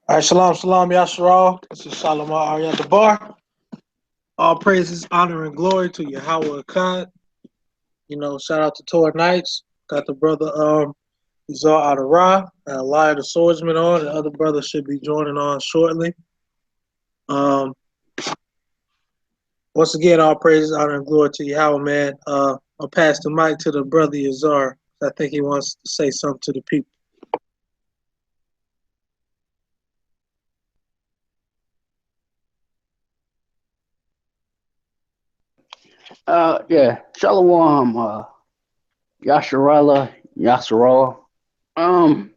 All right, shalom, shalom, Yasharal. This is Shalom Aryat the Bar. All praises, honor, and glory to Yahweh Akkad. Shout out to Torah Knights. Got the brother Izar out of Ra, and Elijah the Swordsman on. The other brother should be joining on shortly. Once again, all praises, honor, and glory to Yahweh, man. I'll pass the mic to the brother Izar. I think he wants to say something to the people. Yeah, Shalom, Yasharala, Yasharal. Um,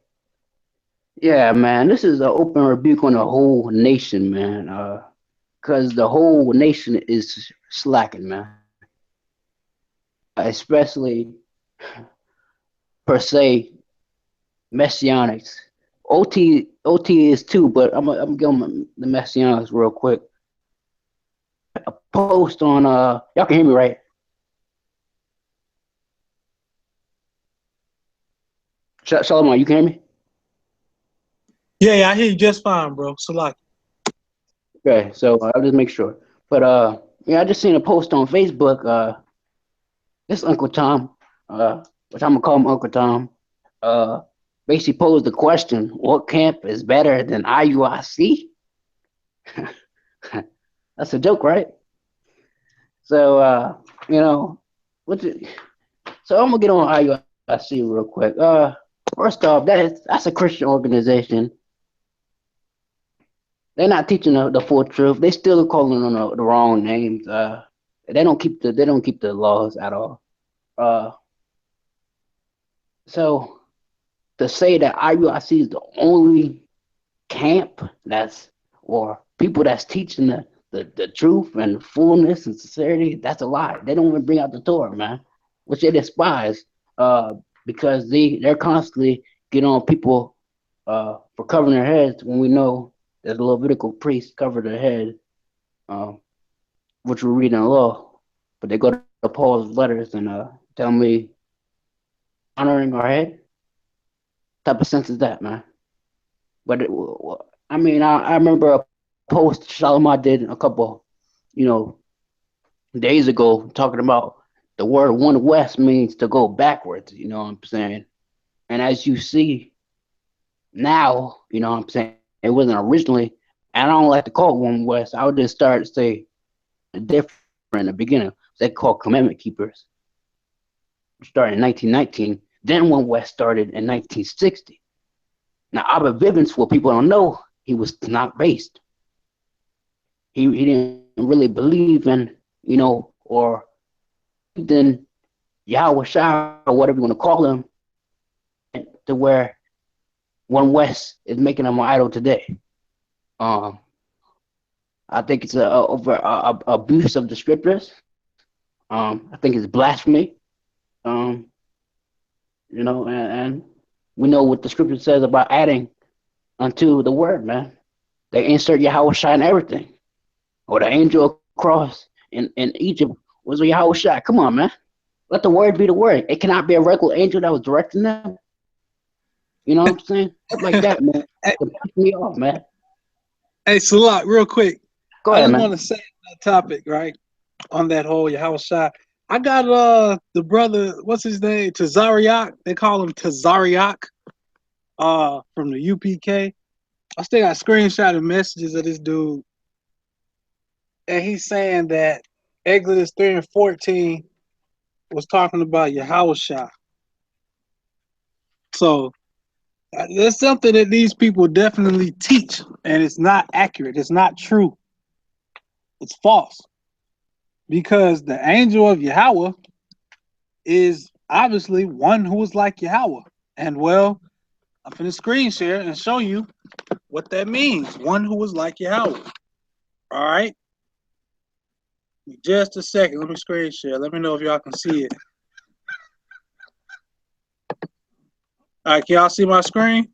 yeah, man, this is an open rebuke on the whole nation, man. Cause the whole nation is slacking, man. Especially per se messianics. OT is too, but I'm going the messianics real quick. A post on y'all can hear me right? Shalom, you can hear me? Yeah, I hear you just fine, bro. Salaki. Okay, so I'll just make sure. But yeah, I just seen a post on Facebook. This Uncle Tom, which I'm gonna call him Uncle Tom, uh, basically posed the question: what camp is better than IUIC? That's a joke, right? So you know, what? So I'm gonna get on IUIC real quick. First off, that's a Christian organization. They're not teaching the full truth. They still calling on the wrong names. They don't keep the laws at all. Uh, so to say that IUIC is the only camp that's or people that's teaching the truth and fullness and sincerity, that's a lie. They don't even bring out the Torah, man, which they despise because they're constantly getting on people for covering their heads when we know that the Levitical priests cover their head, um, which we read in the law. But they go to Paul's letters and tell me honoring our head. What type of sense is that, man? But I mean, I remember a post Shalom did a couple, you know, days ago talking about the word one west means to go backwards. You know what I'm saying? And as you see now, you know what I'm saying, it wasn't originally. And I don't like to call it one west. I would just start to say different in the beginning. They called commandment keepers. Started in 1919. Then one west started in 1960. Now Abba Vivens, for people don't know, he was not based. He didn't really believe in, or then Yahweh Shai or whatever you want to call him, to where one West is making him an idol today. Um, I think it's a abuse of the scriptures. I think it's blasphemy. Um, and we know what the scripture says about adding unto the word, man. They insert Yahweh Shai in everything. Or the angel across in Egypt was a Yahweh Shai. Come on, man. Let the word be the word. It cannot be a regular angel that was directing them. You know what I'm saying? Stuff like that, man. Hey, It pisses me off, man. hey, Salak, real quick. Go I ahead, just want to man. say on that topic, right? On that whole Yahweh Shai. I got the brother, what's his name? Tazariak. They call him Tazariak from the UPK. I still got screenshot of messages of this dude. And he's saying that Exodus 3 and 14 was talking about Yahweh Shai. So there's something that these people definitely teach, and it's not accurate. It's not true. It's false. Because the angel of Yahweh is obviously one who is like Yahweh. And well, I'm going to screen share and show you what that means. One who is like Yahweh. All right. Just a second. Let me screen share. Let me know if y'all can see it. All right. Can y'all see my screen?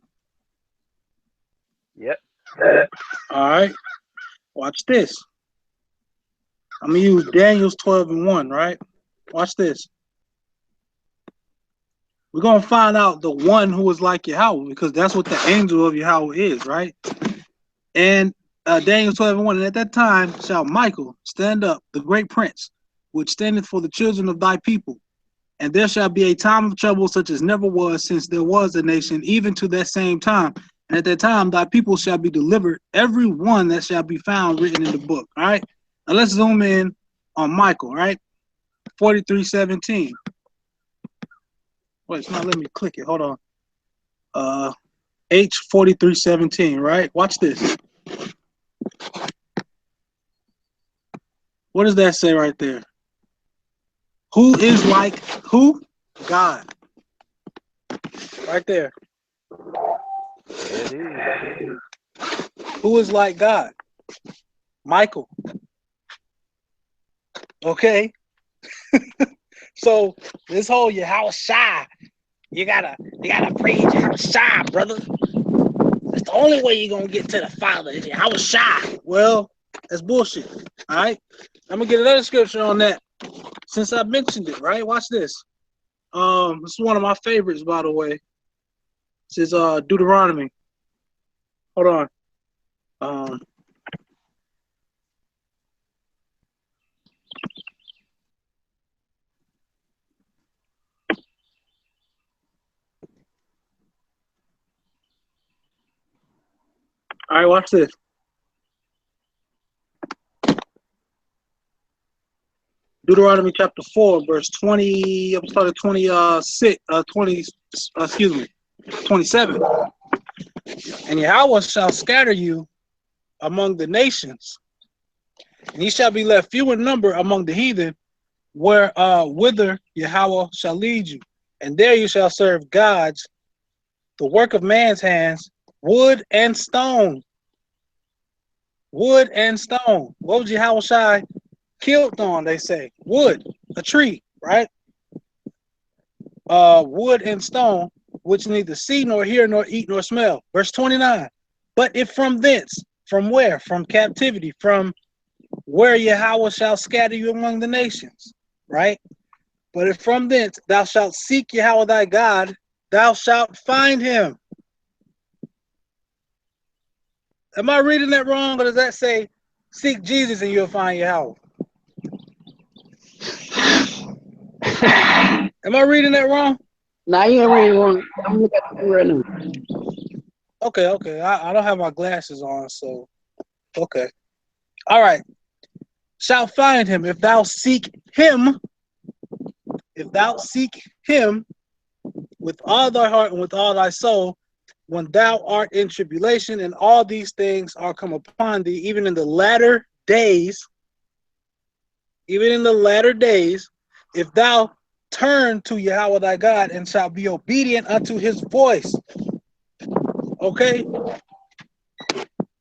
Yep. All right. Watch this. I'm going to use Daniel's 12 and 1, right? Watch this. We're going to find out the one who is like Yahweh because that's what the angel of Yahweh is, right? And Daniel 12:1, and at that time shall Michael stand up, the great prince, which standeth for the children of thy people. And there shall be a time of trouble such as never was since there was a nation, even to that same time. And at that time thy people shall be delivered, every one that shall be found written in the book. All right. Now let's zoom in on Michael, all right? 43:17. Wait, it's not letting me click it. Hold on. H 43:17, right? Watch this. What does that say right there? Who is like who? God. Right there. It is. Who is like God? Michael. Okay. So this whole your house shy, you gotta praise your house shy, brother. That's the only way you're gonna get to the Father is your house shy. Well, that's bullshit. All right. I'm gonna get another scripture on that since I mentioned it. Right. Watch this. This is one of my favorites, by the way. This is Deuteronomy. Hold on. Um, all right, watch this. Deuteronomy chapter 4, verse 20. I'm starting 26. 20. Excuse me. 27. And Yahweh shall scatter you among the nations, and ye shall be left few in number among the heathen, where whither Yahweh shall lead you, and there you shall serve gods, the work of man's hands, wood and stone. Wood and stone. What was Yahweh Shai killed on? They say wood, a tree, right? Wood and stone, which neither see nor hear nor eat nor smell. Verse 29. But if from thence, from where? From captivity, from where Yahweh shall scatter you among the nations, right? But if from thence thou shalt seek Yahweh thy God, thou shalt find him. Am I reading that wrong, or does that say seek Jesus and you'll find Yahweh? Am I reading that wrong? Now you ain't ready one. I'm looking at the right now. Okay. I don't have my glasses on, so okay. All right. Shall find him if thou seek him. If thou seek him with all thy heart and with all thy soul, when thou art in tribulation, and all these things are come upon thee, even in the latter days, if thou turn to Yahweh thy God and shalt be obedient unto his voice. Okay?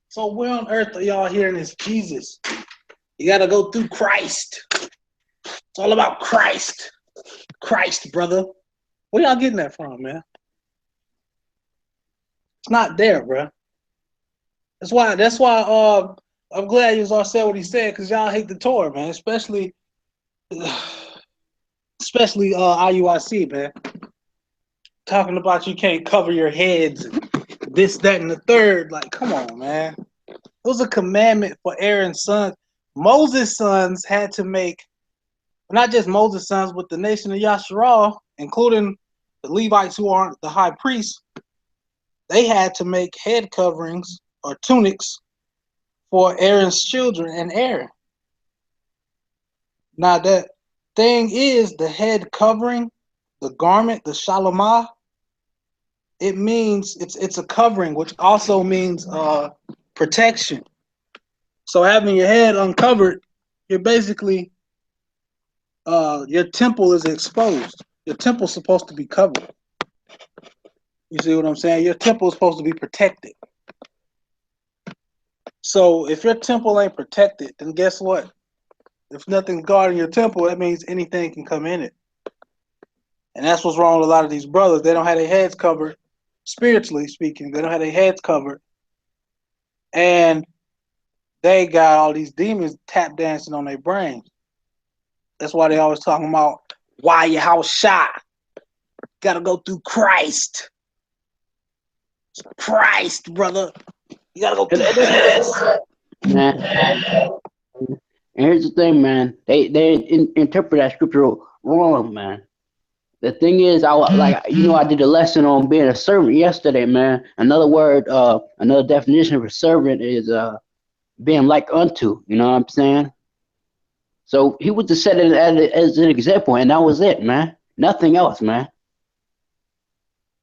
So where on earth are y'all hearing this Jesus? You gotta go through Christ. It's all about Christ. Christ, brother. Where y'all getting that from, man? It's not there, bro. That's why I'm glad you all said what he said, because y'all hate the Torah, man. Especially IUIC, man. Talking about you can't cover your heads and this, that, and the third. Like, come on, man. It was a commandment for Aaron's sons. Moses' sons had to make, not just Moses' sons, but the nation of Yasharal, including the Levites who aren't the high priests, they had to make head coverings or tunics for Aaron's children and Aaron. Now, that thing is the head covering, the garment, the shalamah. It means it's a covering, which also means protection. So having your head uncovered, you're basically your temple is exposed. Your temple's supposed to be covered. You see what I'm saying? Your temple is supposed to be protected. So if your temple ain't protected, then guess what? If nothing's guarding your temple, that means anything can come in it. And that's what's wrong with a lot of these brothers. They don't have their heads covered, spiritually speaking. They don't have their heads covered. And they got all these demons tap dancing on their brains. That's why they always talking about why your house shy. Gotta go through Christ. Christ, brother. You gotta go And, through and this is this. man. And here's the thing, man. They interpret that scripture wrong, man. The thing is, I did a lesson on being a servant yesterday, man. Another word, another definition for servant is being like unto. You know what I'm saying? So he was just set it as an example, and that was it, man. Nothing else, man.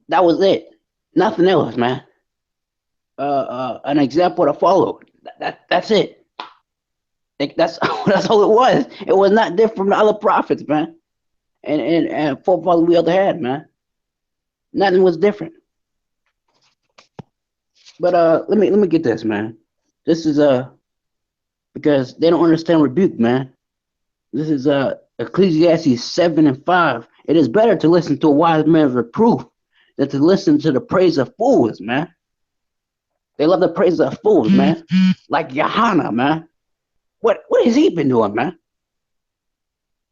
That was it. Nothing else, man. An example to follow. That's it. That's that's all it was. It was not different from the other prophets, man. And forefathers we ever had, man. Nothing was different. But let me get this, man. This is because they don't understand rebuke, man. This is Ecclesiastes 7:5. It is better to listen to a wise man's reproof than to listen to the praise of fools, man. They love the praise of fools, man. Like Johanna, man. What has he been doing, man?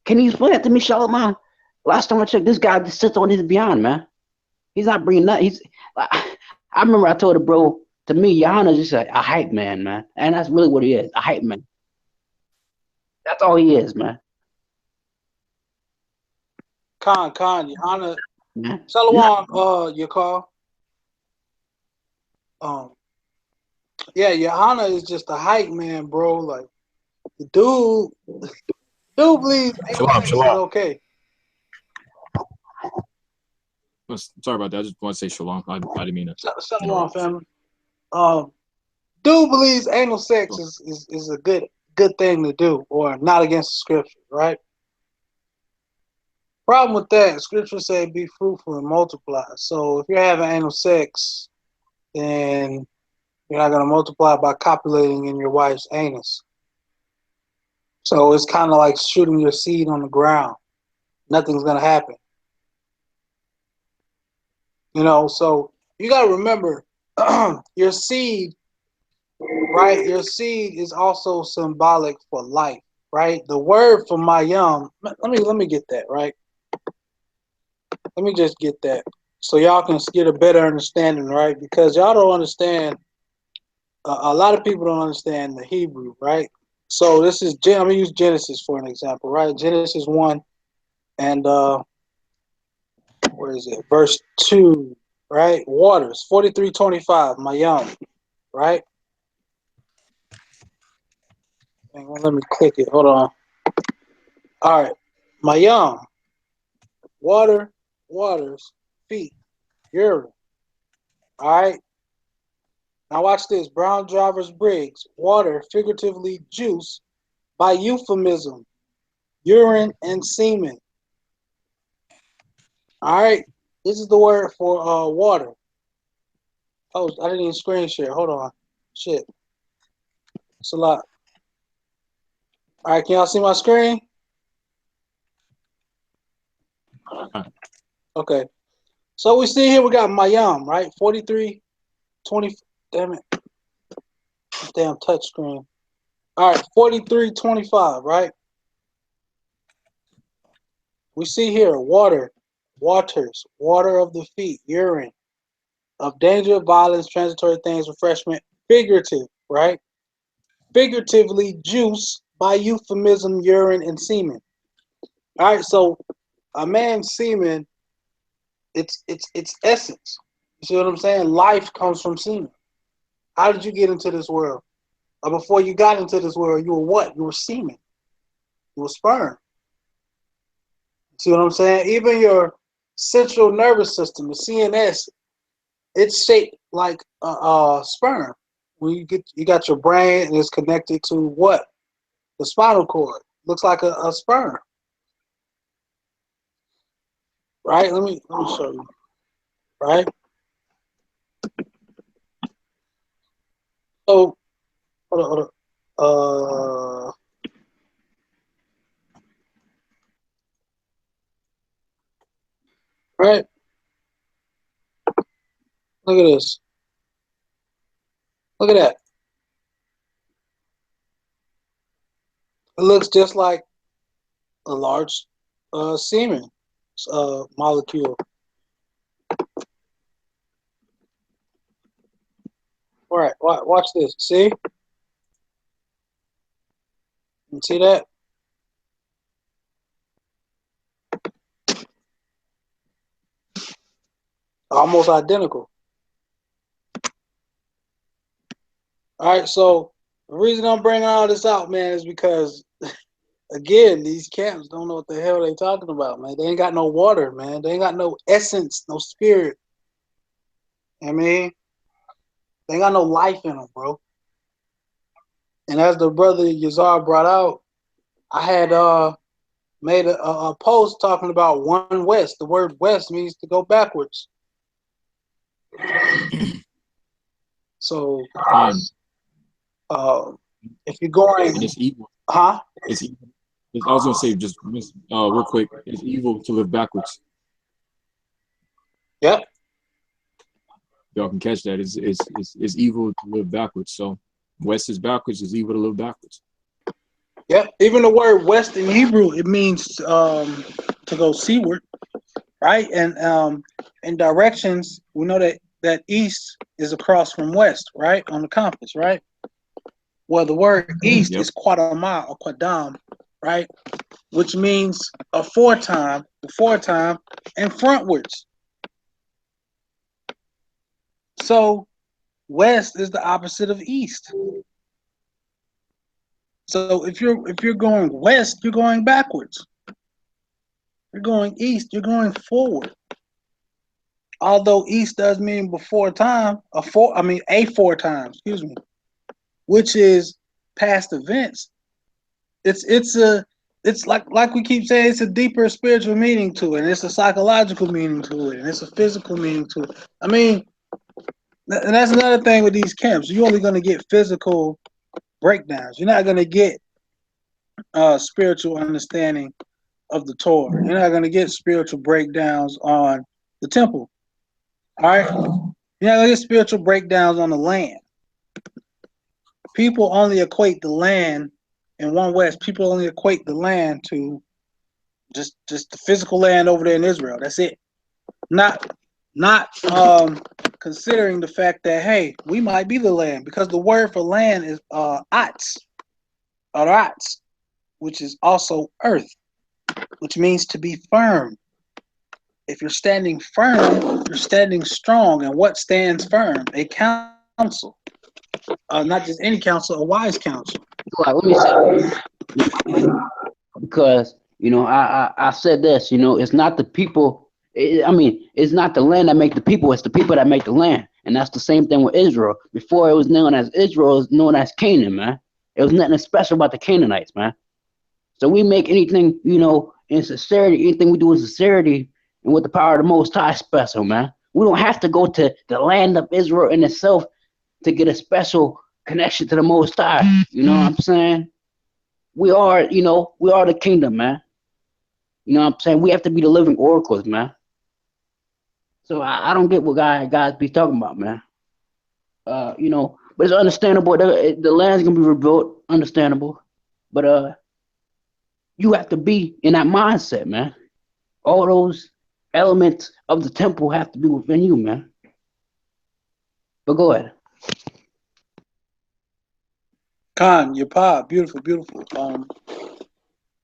Can you explain that to me, Charlemagne? Last time I checked, this guy just sits on his beyond, man. He's not bringing nothing. I remember I told the bro, to me, Johanna's just a hype man, and that's really what he is, a hype man. That's all he is, man. Khan, Johanna, Man, not Shalom, your call. Um, yeah, Johanna is just a hype man, bro. Like the dude believes anal Shalom, sex is shalom. okay. Sorry about that. I just want to say shalom. I didn't mean to Shalom, interrupt. family. Um, dude believes anal sex Shalom. is a good thing to do, or not against the scripture, right? Problem with that, scripture say be fruitful and multiply. So if you're having anal sex, then you're not gonna multiply by copulating in your wife's anus. So it's kind of like shooting your seed on the ground. Nothing's gonna happen. So you gotta remember your seed, right? Your seed is also symbolic for life, right? The word for mayam, let me get that, right? Let me just get that. So y'all can get a better understanding, right? Because y'all don't understand, a lot of people don't understand the Hebrew, right? So I'm gonna use Genesis for an example, right? Genesis 1 and where is it? Verse 2, right? Waters, 43:25, mayam, right? Hang on, let me click it. Hold on. All right. Mayam, water, waters, feet, urine. All right. Now watch this. Brown Drivers Briggs, water, figuratively juice, by euphemism, urine and semen. All right. This is the word for water. Oh, I didn't even screen share. Hold on. Shit. It's a lot. All right. Can y'all see my screen? Okay. So we see here we got Mayam, right? 43:20. Damn it. Damn touchscreen. All right. 43:25, right? We see here waters, water of the feet, urine, of danger, violence, transitory things, refreshment, figurative, right? Figuratively, juice, by euphemism, urine, and semen. All right, so a man's semen, it's essence. You see what I'm saying? Life comes from semen. How did you get into this world? Or before you got into this world, you were what? You were semen. You were sperm. See what I'm saying? Even your central nervous system, the CNS, it's shaped like sperm. When you got your brain and it's connected to what? The spinal cord. Looks like a sperm, right? Let me show you, right? So hold on. Right? Look at this. Look at that. It looks just like a large semen molecule. Right. Watch this. See? You see that? Almost identical. All right. So the reason I'm bringing all this out, man, is because again, these camps don't know what the hell they talking about, man. They ain't got no water, man. They ain't got no essence, no spirit. I mean, they ain't got no life in them, bro. And as the brother Yazar brought out, I had made a post talking about one west. The word west means to go backwards. So, if you're going, and it's evil. huh? It's evil. I was gonna say just real quick. It's evil to live backwards. Yep. Y'all can catch that. It's evil to live backwards. So west is backwards. It's evil to live backwards. Yep. Even the word west in Hebrew, it means to go seaward, right? And in directions, we know that east is across from west, right? On the compass, right? Well, the word east is quadama or quadam, right? Which means aforetime, and frontwards. So west is the opposite of east. So if you're going west, you're going backwards. You're going east, you're going forward. Although east does mean before time, aforetime, excuse me, which is past events. It's like we keep saying, it's a deeper spiritual meaning to it, and it's a psychological meaning to it, and it's a physical meaning to it. I mean, and that's another thing with these camps. You're only going to get physical breakdowns. You're not going to get spiritual understanding of the Torah. You're not going to get spiritual breakdowns on the temple. All right? You're not going to get spiritual breakdowns on the land. People only equate the land in one West. People only equate the land to just the physical land over there in Israel. That's it. Not considering the fact that, hey, we might be the land, because the word for land is atz, aratz, which is also earth, which means to be firm. If you're standing firm, you're standing strong. And what stands firm? A council. Not just any council, a wise council. Like, let me say, because I said this. It's not the people. It's not the land that make the people. It's the people that make the land. And that's the same thing with Israel. Before it was known as Israel, it was known as Canaan, man. It was nothing special about the Canaanites, man. So we make anything, in sincerity, anything we do in sincerity and with the power of the Most High special, man. We don't have to go to the land of Israel in itself to get a special connection to the Most High. You know what I'm saying? We are the kingdom, man. You know what I'm saying? We have to be the living oracles, man. So I don't get what guys be talking about, man. But it's understandable. The land's gonna be rebuilt, understandable. But you have to be in that mindset, man. All those elements of the temple have to be within you, man. But go ahead. Khan, your pop, beautiful, beautiful.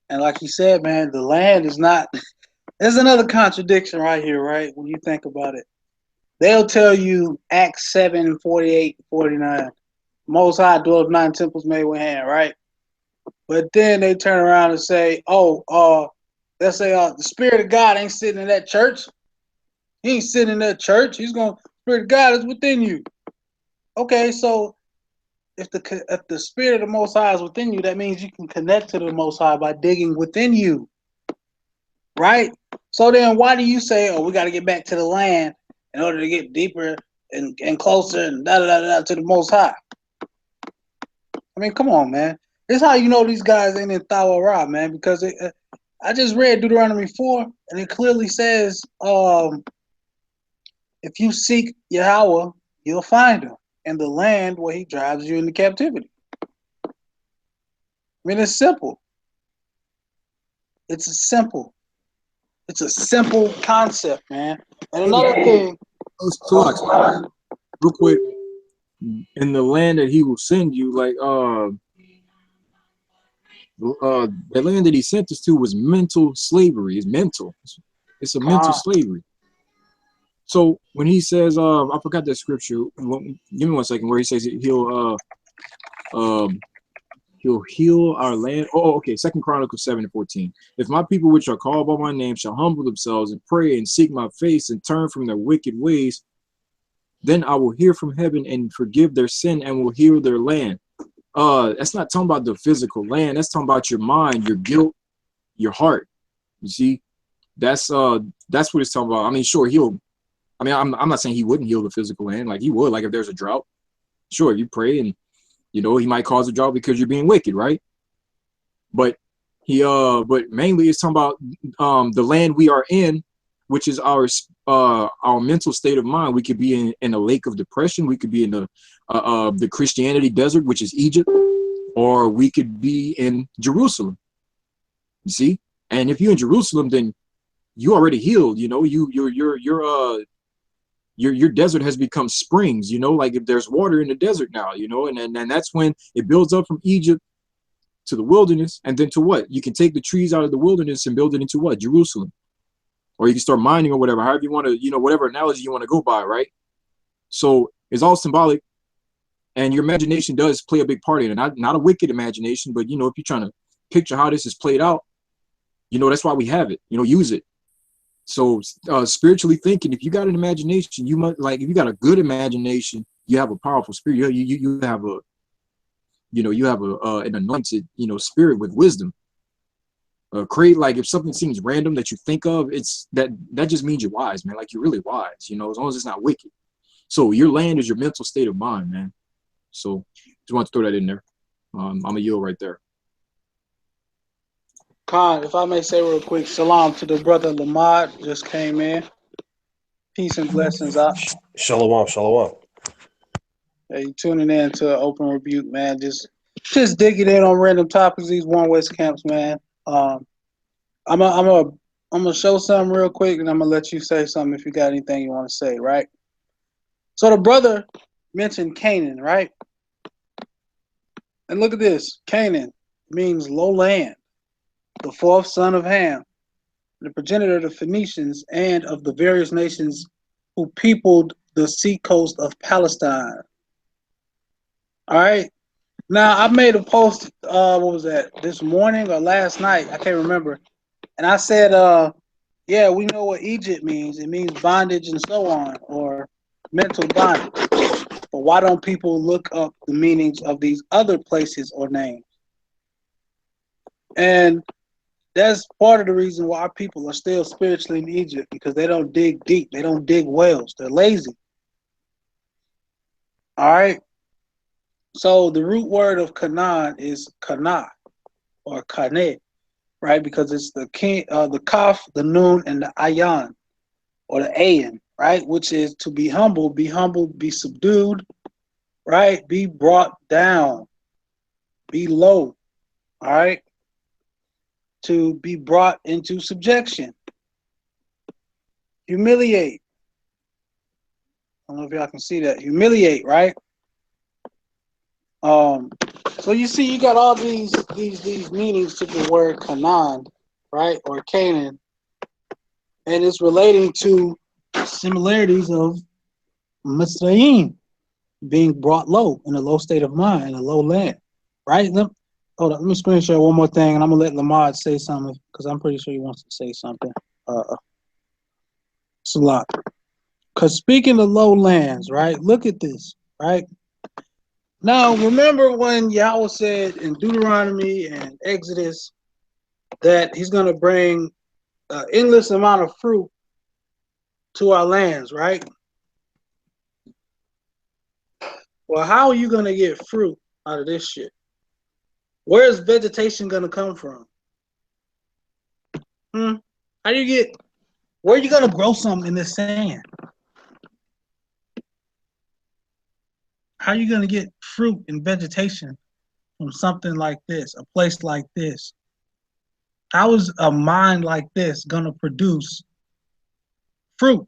And like you said, man, the land is not. There's another contradiction right here, right? When you think about it, they'll tell you Acts 7, 48, 49. Most High dwelleth not in temples made with hand, right? But then they turn around and say, they'll say, the Spirit of God ain't sitting in that church. He ain't sitting in that church. Spirit of God is within you. Okay, so if the Spirit of the Most High is within you, that means you can connect to the Most High by digging within you, right? So then why do you say, we got to get back to the land in order to get deeper and closer and to the Most High? I mean, come on, man. This is how you know these guys ain't in Thawa Ra, man, because I just read Deuteronomy 4, and it clearly says, if you seek Yahweh, you'll find him in the land where he drives you into captivity. I mean, it's simple. It's a simple concept, man. And another thing. So, real quick, in the land that he will send you, like the land that he sent us to was mental slavery. It's mental. It's a mental Con. slavery. So when he says, I forgot that scripture. Give me 1 second. Where he says he'll heal our land. Oh, okay. 2 Chronicles 7:14. If my people, which are called by my name, shall humble themselves and pray and seek my face and turn from their wicked ways, then I will hear from heaven and forgive their sin and will heal their land. That's not talking about the physical land. That's talking about your mind, your guilt, your heart. You see, that's what it's talking about. I mean, sure, he'll. I mean, I'm not saying he wouldn't heal the physical land. Like he would. Like if there's a drought, sure, you pray and he might cause a drought because you're being wicked, right? But but mainly it's talking about the land we are in, which is our mental state of mind. We could be in a lake of depression. We could be in the Christianity desert, which is Egypt, or we could be in Jerusalem. You see, and if you're in Jerusalem, then you already healed. Your desert has become springs. Like if there's water in the desert now. And that's when it builds up from Egypt to the wilderness, and then to what? You can take the trees out of the wilderness and build it into what? Jerusalem. Or you can start mining or whatever, however you want to, whatever analogy you want to go by, right? So it's all symbolic, and your imagination does play a big part in it. Not a wicked imagination, but if you're trying to picture how this is played out, that's why we have it. Use it. So spiritually thinking, if you got an imagination, you might if you got a good imagination, you have a powerful spirit. You have a an anointed spirit with wisdom. Create, like, if something seems random that you think of, it's that just means you're wise, man. Like you're really wise, as long as it's not wicked. So your land is your mental state of mind, man. So just want to throw that in there. I'm a yield right there. Khan, if I may say real quick, salam to the brother Lamad, just came in. Peace and blessings out. Shalom, shalom. Hey, you tuning in to Open Rebuke, man. Just digging in on random topics, these one West camps, man. I'm gonna show something real quick, and I'm gonna let you say something if you got anything you want to say, right? So the brother mentioned Canaan, right? And look at this. Canaan means low land, the fourth son of Ham, the progenitor of the Phoenicians and of the various nations who peopled the seacoast of Palestine. All right. Now I made a post. What was that? This morning or last night? I can't remember. And I said, yeah, we know what Egypt means. It means bondage and so on, or mental bondage. But why don't people look up the meanings of these other places or names? And that's part of the reason why our people are still spiritually in Egypt, because they don't dig deep. They don't dig wells. They're lazy. All right. So the root word of Canaan is Kana or Kane, right? Because it's the Kaf, the Nun, and the Ayan or the Ayan, right? Which is to be humbled, be subdued, right? Be brought down, be low, all right? To be brought into subjection, humiliate. I don't know if y'all can see that. Humiliate, right? So you see, you got all these meanings to the word Canaan, right, or Canaan, and it's relating to similarities of Mitzrayim being brought low, in a low state of mind, in a low land, right? Hold on, let me screen share one more thing, and I'm gonna let Lamar say something because I'm pretty sure he wants to say something. Salat. Because speaking of lowlands, right? Look at this, right? Now, remember when Yahweh said in Deuteronomy and Exodus that he's going to bring an endless amount of fruit to our lands, right? Well, how are you going to get fruit out of this shit? Where's vegetation going to come from? Where are you going to grow something in this sand? How are you going to get fruit and vegetation from something like this, a place like this? How is a mind like this going to produce fruit?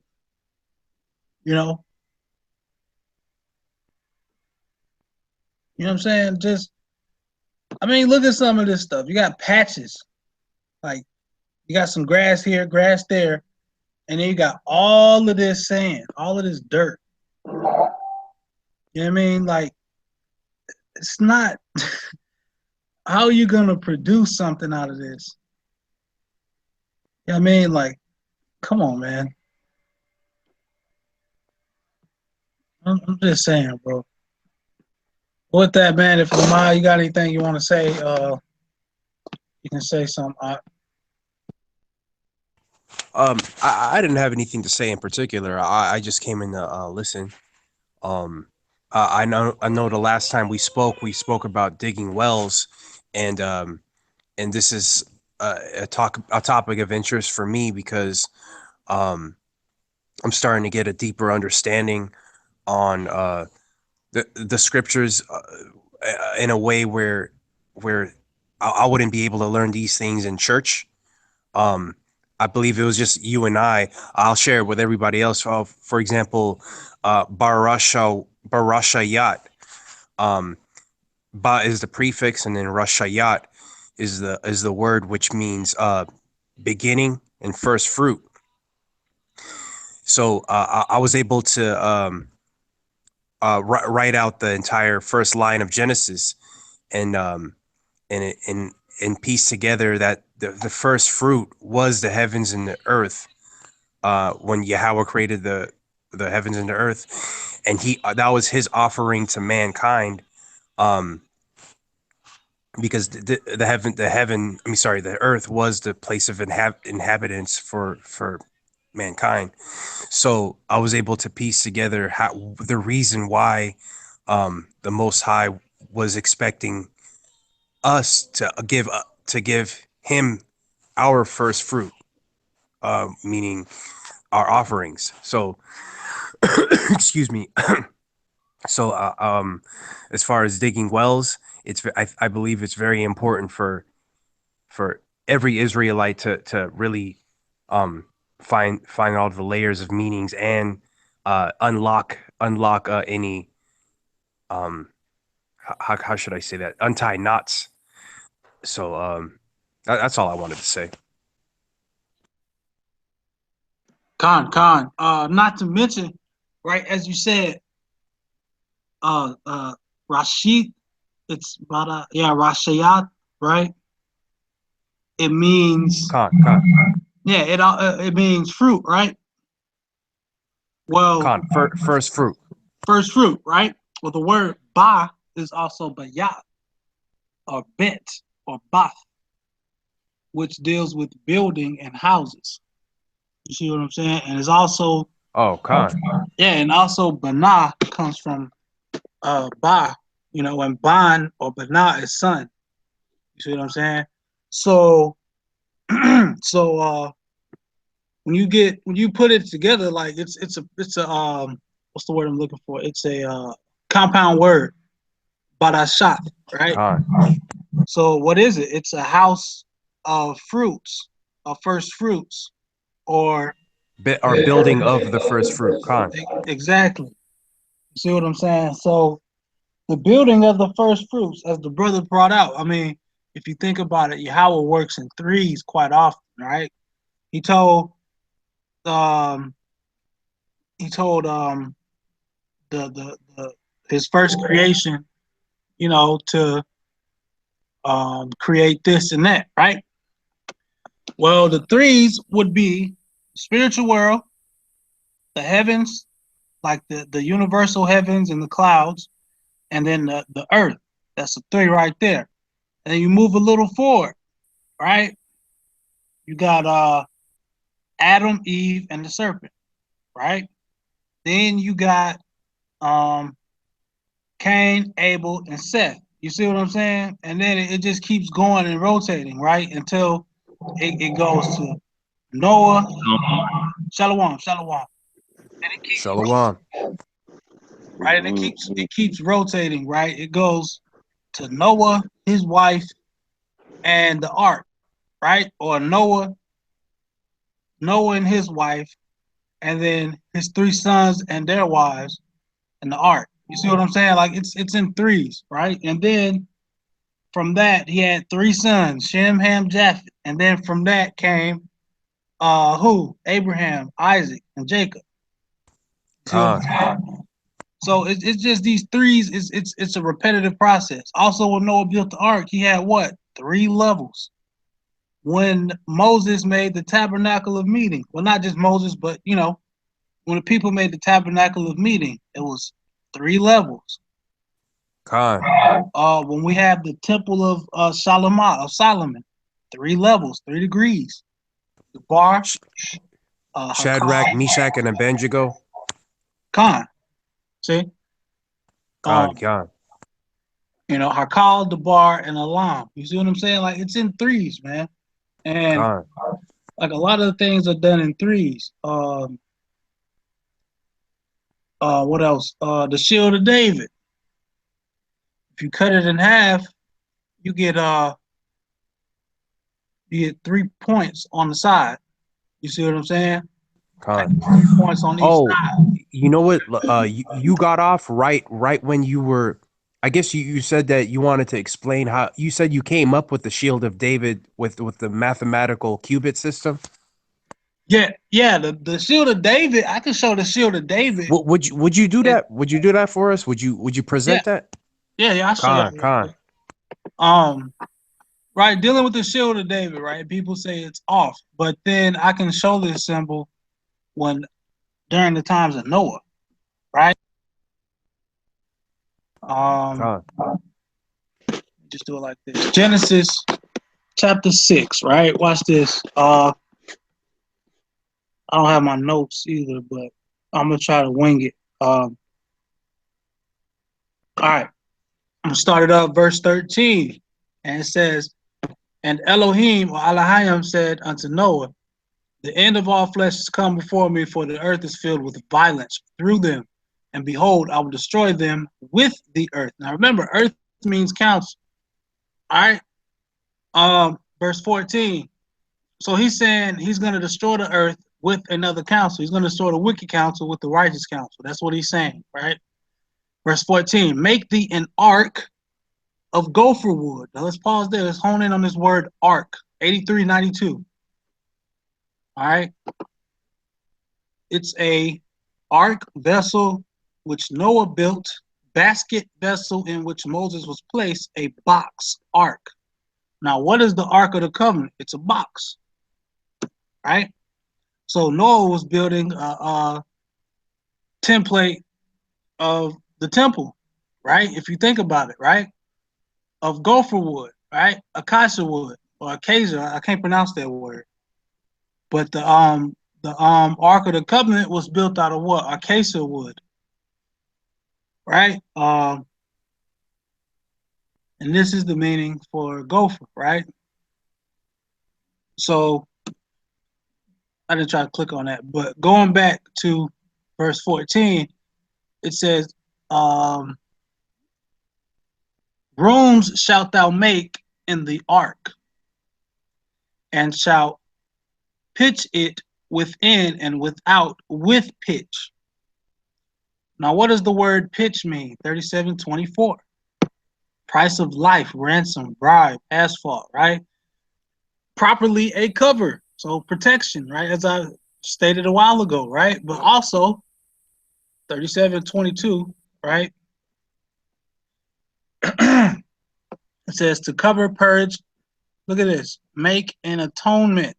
You know what I'm saying? Just, I mean, look at some of this stuff. You got patches, like you got some grass here, grass there, and then you got all of this sand, all of this dirt. You know what I mean? Like, it's not. How are you gonna produce something out of this? You know what I mean? Like, come on, man. I'm just saying, bro. With that, man, if Lamar, you got anything you want to say, you can say something. I didn't have anything to say in particular. I just came in to listen. Um, I know the last time we spoke about digging wells, and this is a topic of interest for me because um, I'm starting to get a deeper understanding on the scriptures in a way where I wouldn't be able to learn these things in church. Um, I believe it was just you and I. I'll share it with everybody else. For example, Barashayat. Ba is the prefix, and then Rashayat is the word which means beginning and first fruit. So I was able to write out the entire first line of Genesis, and and piece together that the first fruit was the heavens and the earth. When Yahweh created the heavens and the earth, and he that was his offering to mankind. Um, because the earth was the place of inhabitants for mankind. So I was able to piece together how the reason why the Most High was expecting us to give him our first fruit, meaning our offerings. So excuse me. So as far as digging wells, I believe it's very important for every Israelite to really um, find all the layers of meanings and unlock any um, how should I say that, untie knots. So that's all I wanted to say. Con. Not to mention, right, as you said, Rashid, it's Rashayat, right? It means, Con yeah, it means fruit, right? Well, first fruit. first fruit, right? Well, the word ba is also bayat or bet or bath, which deals with building and houses. You see what I'm saying? And it's also, Oh, con. yeah, and also bana comes from ba, and ban or bana is son. You see what I'm saying? So so when you put it together, like it's a what's the word I'm looking for? It's a compound word, barashat, right? Con. So what is it? It's a house of fruits, of first fruits, or Our building of the first fruit. Con. exactly. You see what I'm saying? So the building of the first fruits, as the brother brought out. I mean, if you think about it, Yahweh works in threes quite often, right? He told um he told the his first creation, to create this and that, right? Well, the threes would be spiritual world, the heavens, like the universal heavens and the clouds, and then the earth. That's a three right there. And then you move a little forward, right? You got Adam, Eve, and the serpent, right? Then you got um Cain, Abel, and Seth. You see what I'm saying? And then it just keeps going and rotating, right? Until it goes to Noah, Shalom. And it keeps Shalom. right, and it keeps rotating, right? It goes to Noah, his wife, and the ark, right? Or Noah and his wife, and then his three sons and their wives, and the ark. You see what I'm saying? Like it's in threes, right? And then from that he had three sons, Shem, Ham, Japheth. And then from that came who? Abraham, Isaac, and Jacob. See what I'm Con, saying? So it's just these threes. It's a repetitive process. Also, when Noah built the ark, he had what? 3 levels. When Moses made the tabernacle of meeting, well, not just Moses, but when the people made the tabernacle of meeting, it was 3 levels. con. When we have the temple of Solomon, 3 levels, 3 degrees. The bar, Sh- Shadrach, Hakam, Meshach, and Abednego. Khan. See, Con, um, con, Hakal, the bar, and Alam. You see what I'm saying? Like it's in threes, man. And con. like a lot of the things are done in threes. What else? The shield of David. If you cut it in half, you get 3 points on the side. You see what I'm saying? Like Con. 3 points on each Oh, side. you know what? You got off right when you were. I guess you said that you wanted to explain how you said you came up with the Shield of David with the mathematical qubit system. Yeah, yeah. The shield of David. I can show the shield of David. Would you do It, that? Would you do that for us? Would you yeah, present that? yeah. I'll show you Con, real con, quick. Um, right, dealing with the shield of David. Right, people say it's off, but then I can show this symbol when during the times of Noah. Right. Um, con. just do it like this. Genesis chapter 6. Right. Watch this. I don't have my notes either, but I'm gonna try to wing it. All right. I'm gonna start it up, verse 13, and it says, "And Elohim or Elohim said unto Noah, The end of all flesh is come before me, for the earth is filled with violence through them. And behold, I will destroy them with the earth." Now remember, earth means council. All right. Verse 14. So he's saying he's going to destroy the earth with another council. He's going to destroy the wicked council with the righteous council. That's what he's saying, right? Verse 14. "Make thee an ark of gopher wood." Now let's pause there. Let's hone in on this word ark. 8392. All right. It's a ark vessel which Noah built, basket vessel in which Moses was placed, a box ark. Now, what is the Ark of the Covenant? It's a box, right? So Noah was building a template of the temple, right? If you think about it, right? Of gopher wood, right? Acacia wood or acacia. I can't pronounce that word. But the Ark of the Covenant was built out of what? Acacia wood, right? And this is the meaning for gopher, right? So I didn't try to click on that, but going back to verse 14, it says, um, "Rooms shalt thou make in the ark, and shalt pitch it within and without with pitch." Now, what does the word pitch mean? 3724. Price of life, ransom, bribe, asphalt, right? Properly a cover, so protection, right? As I stated a while ago, right? But also 3722, right? It says to cover, purge. Look at this. Make an atonement.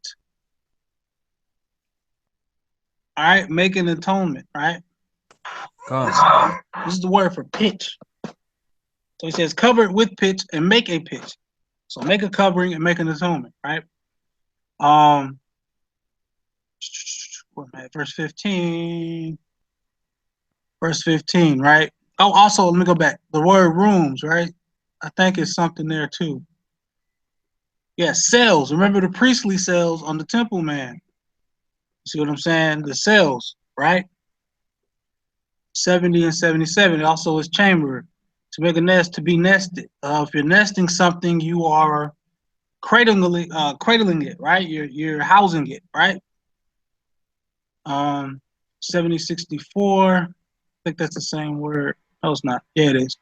All right, make an atonement, right? Con. This is the word for pitch. So he says cover it with pitch and make a pitch. So make a covering and make an atonement, right? Um verse 15. Verse 15, right? Oh, also let me go back. The word rooms, right? I think it's something there too. Yeah, cells. Remember the priestly cells on the temple, man. See what I'm saying? The cells, right? 70 and 77. It also is chamber. To make a nest, to be nested. If you're nesting something, you are cradling it, right? You're housing it, right? 7064. I think that's the same word. No, it's not. Yeah, it is.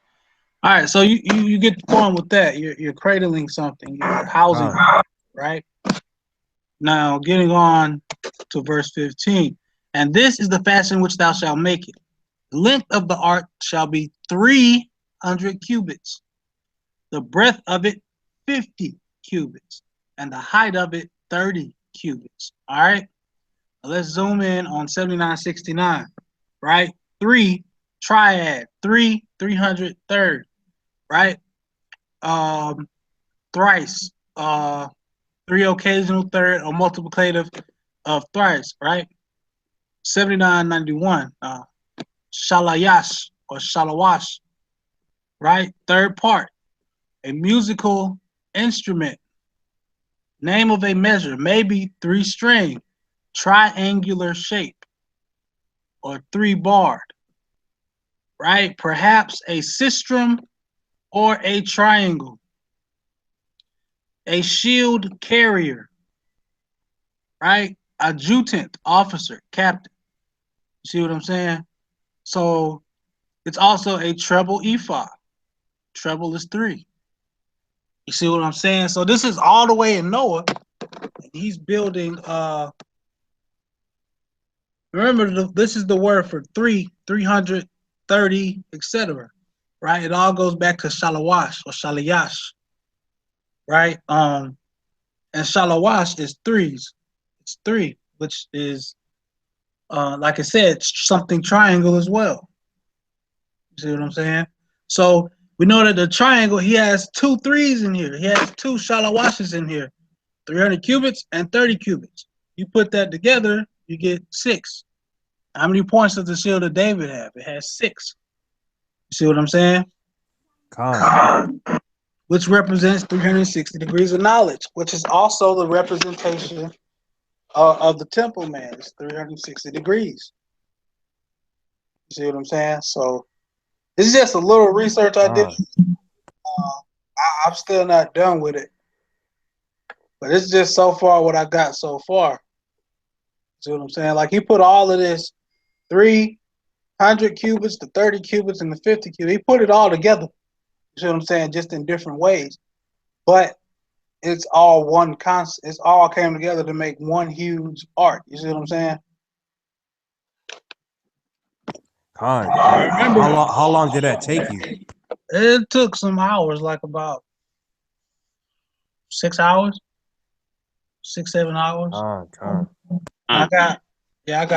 All right, so you get the point with that. You're cradling something. You're housing, Con. right? Now, getting on to verse 15. And this is the fashion which thou shalt make it. The length of the ark shall be 300 cubits, the breadth of it 50 cubits, and the height of it 30 cubits. All right. Now let's zoom in on 7969. Right? 3 triad, 300 third, right? Thrice, 3 occasional third or multiplicative of thrice, right? 7991, shalayash or shalawash, right? Third part, a musical instrument. Name of a measure, maybe 3 string, triangular shape, or 3 barred, right? Perhaps a sistrum or a triangle. A shield carrier, right? Adjutant, officer, captain. You see what I'm saying? So it's also a treble ephod. Treble is 3. You see what I'm saying? So this is all the way in Noah. And he's building remember this is the word for 330, etc. Right? It all goes back to shalawash or shalayash. Right? And shalawash is 3s. It's 3, which is like I said, something triangle as well. You see what I'm saying? So we know that the triangle, he has 2 3s in here. He has 2 shalawashes in here, 300 cubits and 30 cubits. You put that together, you get 6. How many points does the shield of David have? It has 6. You see what I'm saying? Con. Which represents 360 degrees of knowledge, which is also the representation of the temple man. It's 360 degrees. You see what I'm saying? So this is just a little research I did. Con. I'm still not done with it, but it's just so far what I got so far. See what I'm saying? Like he put all of this 300 cubits, the 30 cubits, and the 50 cubits. He put it all together. You see what I'm saying? Just in different ways, but it's all one concept. It's all came together to make one huge art. You see what I'm saying? Con. I remember How long did that take you? it took some hours, like about 6 hours, 6 7 hours. Con. I got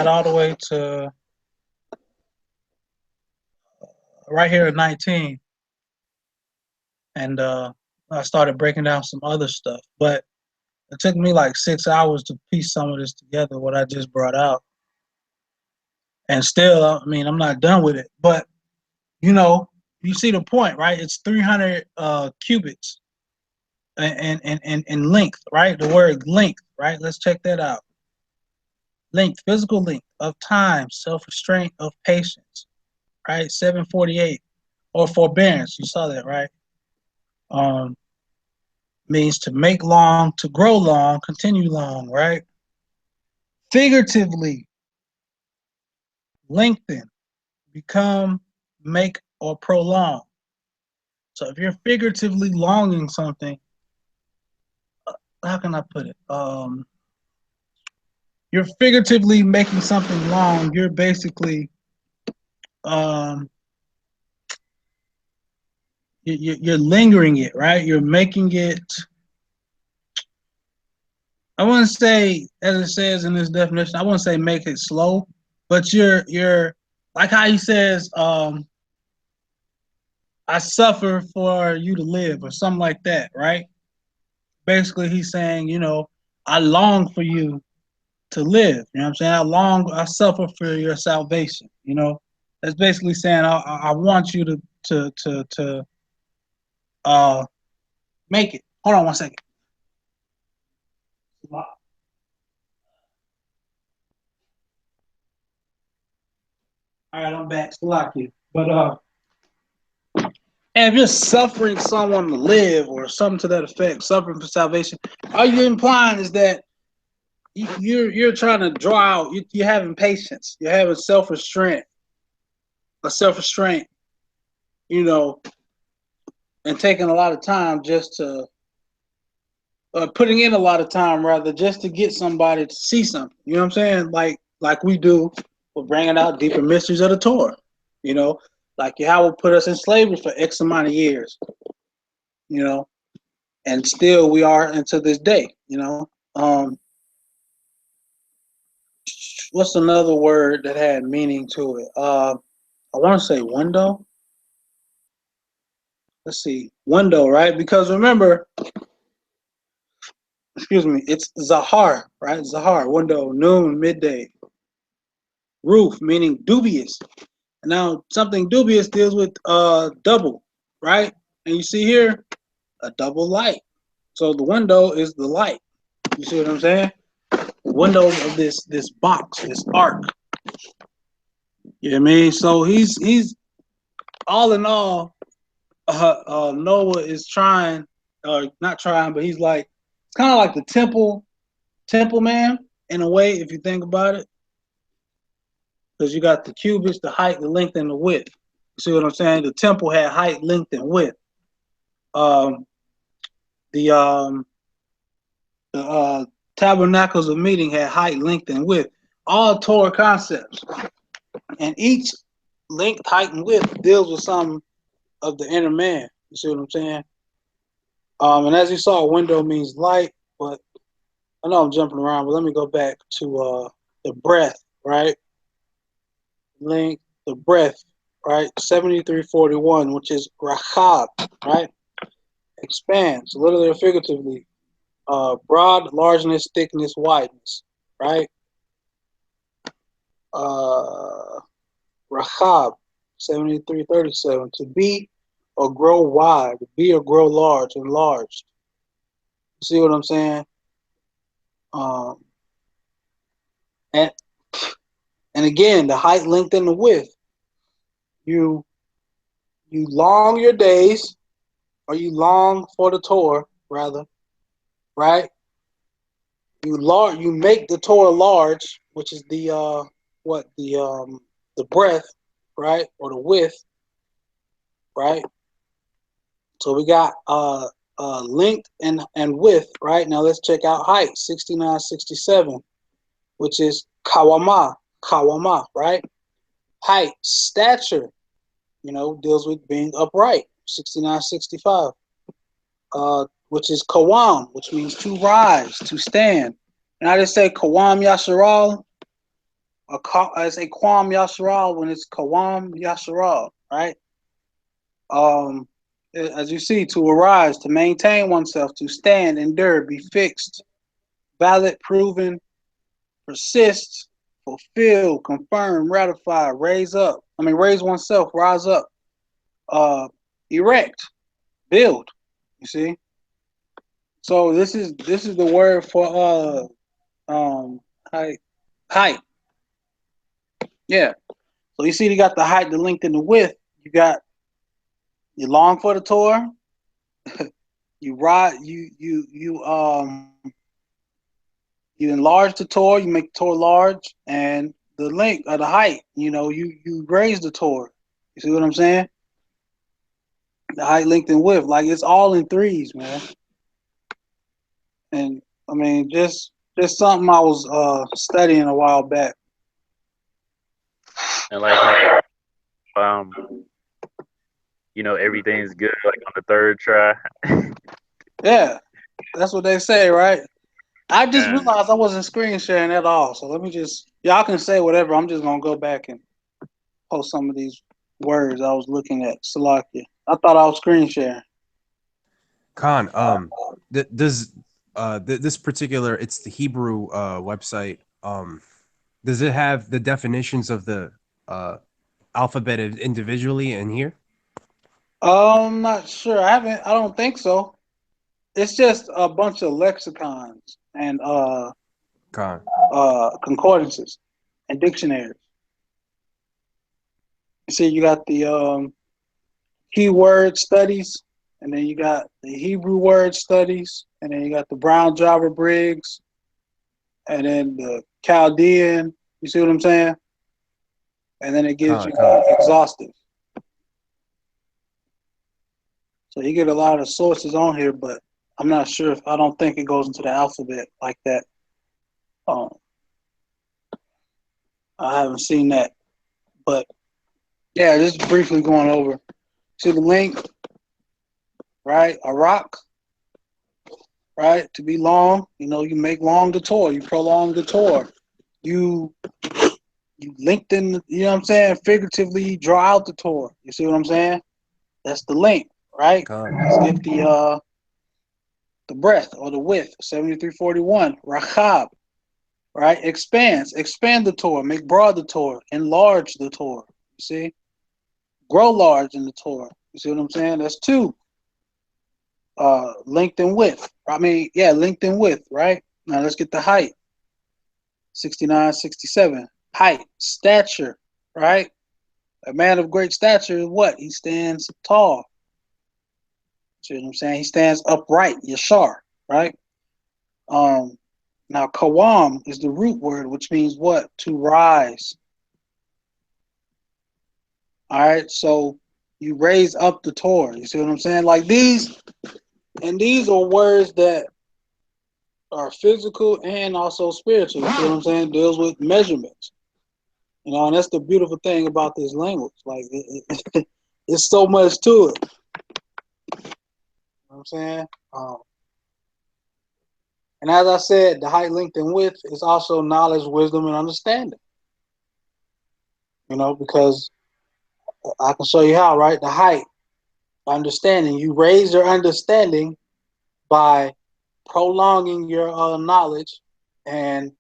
all the way to right here at 19, and I started breaking down some other stuff. But it took me like 6 hours to piece some of this together, what I just brought out. And still, I mean, I'm not done with it. But you know, you see the point, right? It's 300 cubits in length, right? The word length, right? Let's check that out. Length, physical length of time, self-restraint of patience, right? 748, or forbearance. You saw that, right? Means to make long, to grow long, continue long, right? Figuratively, lengthen, become, make, or prolong. So if you're figuratively longing something, how can I put it? You're figuratively making something long. You're basically you're lingering it, right? You're making it. I wouldn't say, as it says in this definition, I wouldn't say make it slow, but you're like how he says, I suffer for you to live, or something like that, right? Basically, he's saying, I long for you to live. You know what I'm saying? I suffer for your salvation. That's basically saying I want you to make it. Hold on one second. All right, I'm back. Still lock you. But and if you're suffering someone to live or something to that effect, suffering for salvation, all you're implying is that you're trying to draw out. You're having patience. You're having self-restraint. A self-restraint. you know, and taking a lot of time just to putting in a lot of time rather just to get somebody to see something. You know what I'm saying? Like we do for bringing out deeper mysteries of the Torah. You know, like Yahweh put us in slavery for X amount of years. You know, and still we are until this day. You know, what's another word that had meaning to it? I want to say window. Let's see, window, right? Because remember, excuse me, it's Zahar, right? Zahar, window, noon, midday. Roof, meaning dubious. Now, something dubious deals with double, right? And you see here, a double light. So the window is the light. You see what I'm saying? The window of this box, this ark. You know what I mean? So he's all in all, Noah is trying, not trying, but he's like, it's kind of like the temple man in a way, if you think about it, because you got the cubits, the height, the length, and the width. You see what I'm saying? The temple had height, length, and width. Um, the um, the tabernacles of meeting had height, length, and width. All Torah concepts, and each length, height, and width deals with some of the inner man. You see what I'm saying? And as you saw, window means light, but I know I'm jumping around, but let me go back to the breath, right? Length, the breath, right? 7341, which is rachab, right? Expands, literally or figuratively. Broad, largeness, thickness, wideness, right? Rachab, 7337, to be or grow wide, to be or grow large, enlarged. You see what I'm saying? Um, and and again, the height, length, and the width. You long your days, or you long for the Torah, rather, right? You make the Torah large, which is the breadth, right, or the width, right? So we got length and width, right? Now let's check out height, 6967, which is kawama, right? Height, stature, deals with being upright, 6965. Which is kawam, which means to rise, to stand. And I just say kawam yasharal, I say kwam yasharal when it's kawam yasharal, right? As you see, to arise, to maintain oneself, to stand, endure, be fixed, valid, proven, persist, fulfill, confirm, ratify, raise up. Raise oneself, rise up, erect, build. You see. So this is the word for height. Height. Yeah. So you see, you got the height, the length, and the width. You long for the Torah. You ride. You enlarge the Torah. You make the Torah large, and the length or the height. You raise the Torah. You see what I'm saying? The height, length, and width. Like it's all in threes, man. And just something I was studying a while back. And like how everything's good like on the third try. Yeah, that's what they say, right? I just realized I wasn't screen sharing at all. So let me y'all can say whatever. I'm just gonna go back and post some of these words I was looking at. Salakia. I thought I was screen sharing. Khan, does this particular, it's the Hebrew website. Does it have the definitions of the alphabet individually in here? I'm not sure. I don't think so. It's just a bunch of lexicons and Khan. concordances and dictionaries. You see, you got the keyword studies, and then you got the Hebrew word studies, and then you got the Brown Java Briggs, and then the Chaldean. You see what I'm saying? And then it gives you exhaustive. So you get a lot of sources on here, but I'm not sure if I don't think it goes into the alphabet like that. Um, I haven't seen that, but yeah, just briefly going over. See the link, right? A rock, right? To be long, you make long the Torah, you prolong the Torah, you lengthen, you know what I'm saying? Figuratively, you draw out the Torah. You see what I'm saying? That's the length, right? God. Let's get the breadth or the width. 7341. Rachab, right? Expands, expand the Torah, make broad the Torah, enlarge the Torah. You see, grow large in the Torah. You see what I'm saying? That's two. Length and width. Length and width, right? Now let's get the height. 69, 67. Height, stature, right? A man of great stature is what? He stands tall. See what I'm saying? He stands upright, yashar, right? Now kawam is the root word, which means what? To rise. All right, so you raise up the Torah. You see what I'm saying? Like these are words that are physical and also spiritual. You see what I'm saying? Deals with measurements. And that's the beautiful thing about this language. Like it's so much to it. You know what I'm saying? And as I said, the height, length, and width is also knowledge, wisdom, and understanding. Because I can show you how, right? The height, understanding. You raise your understanding by prolonging your knowledge and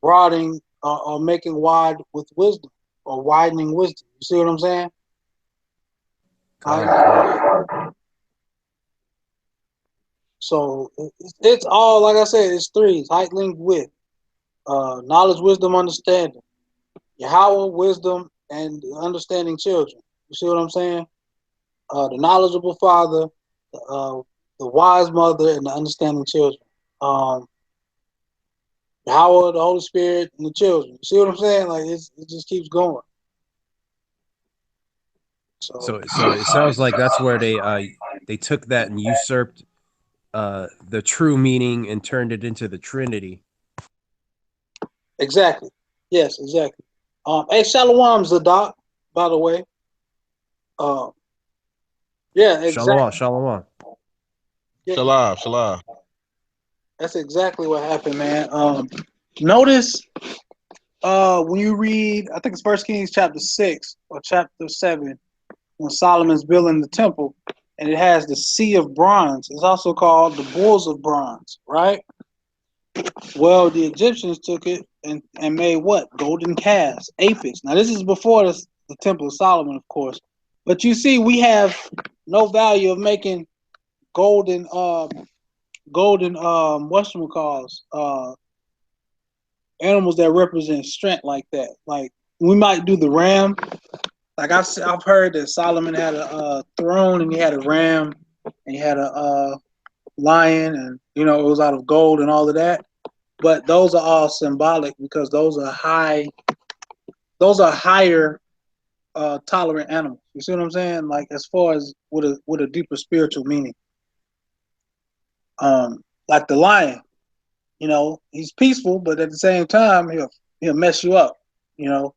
broadening or making wide with wisdom or widening wisdom. You see what I'm saying? So it's all, like I said, it's threes: height, length, width, knowledge, wisdom, understanding. Yahweh, wisdom, and understanding children. You see what I'm saying? The knowledgeable father, the wise mother, and the understanding children. Yahweh, the Holy Spirit, and the children. You see what I'm saying? Like it just keeps going. So it sounds like that's where they took that and usurped the true meaning and turned it into the Trinity. Exactly. Yes, exactly. Hey, Shalom Zadok, by the way. Yeah, exactly. Shalom. Yeah, Shalom, shalom. that's exactly what happened, man. Notice when you read, I think it's 1 Kings chapter 6 or chapter 7, when Solomon's building the temple, and it has the sea of bronze. It's also called the bulls of bronze, right? Well, the Egyptians took it and made what? Golden calves, apis. Now, this is before the temple of Solomon, of course. But you see, we have no value of making golden whatchamacalls, animals that represent strength like that. Like we might do the ram. Like I've heard that Solomon had a throne and he had a ram and he had a lion, and it was out of gold and all of that. But those are all symbolic because those are higher tolerant animals. You see what I'm saying? Like as far as with a deeper spiritual meaning. Like the lion, he's peaceful, but at the same time he'll mess you up. The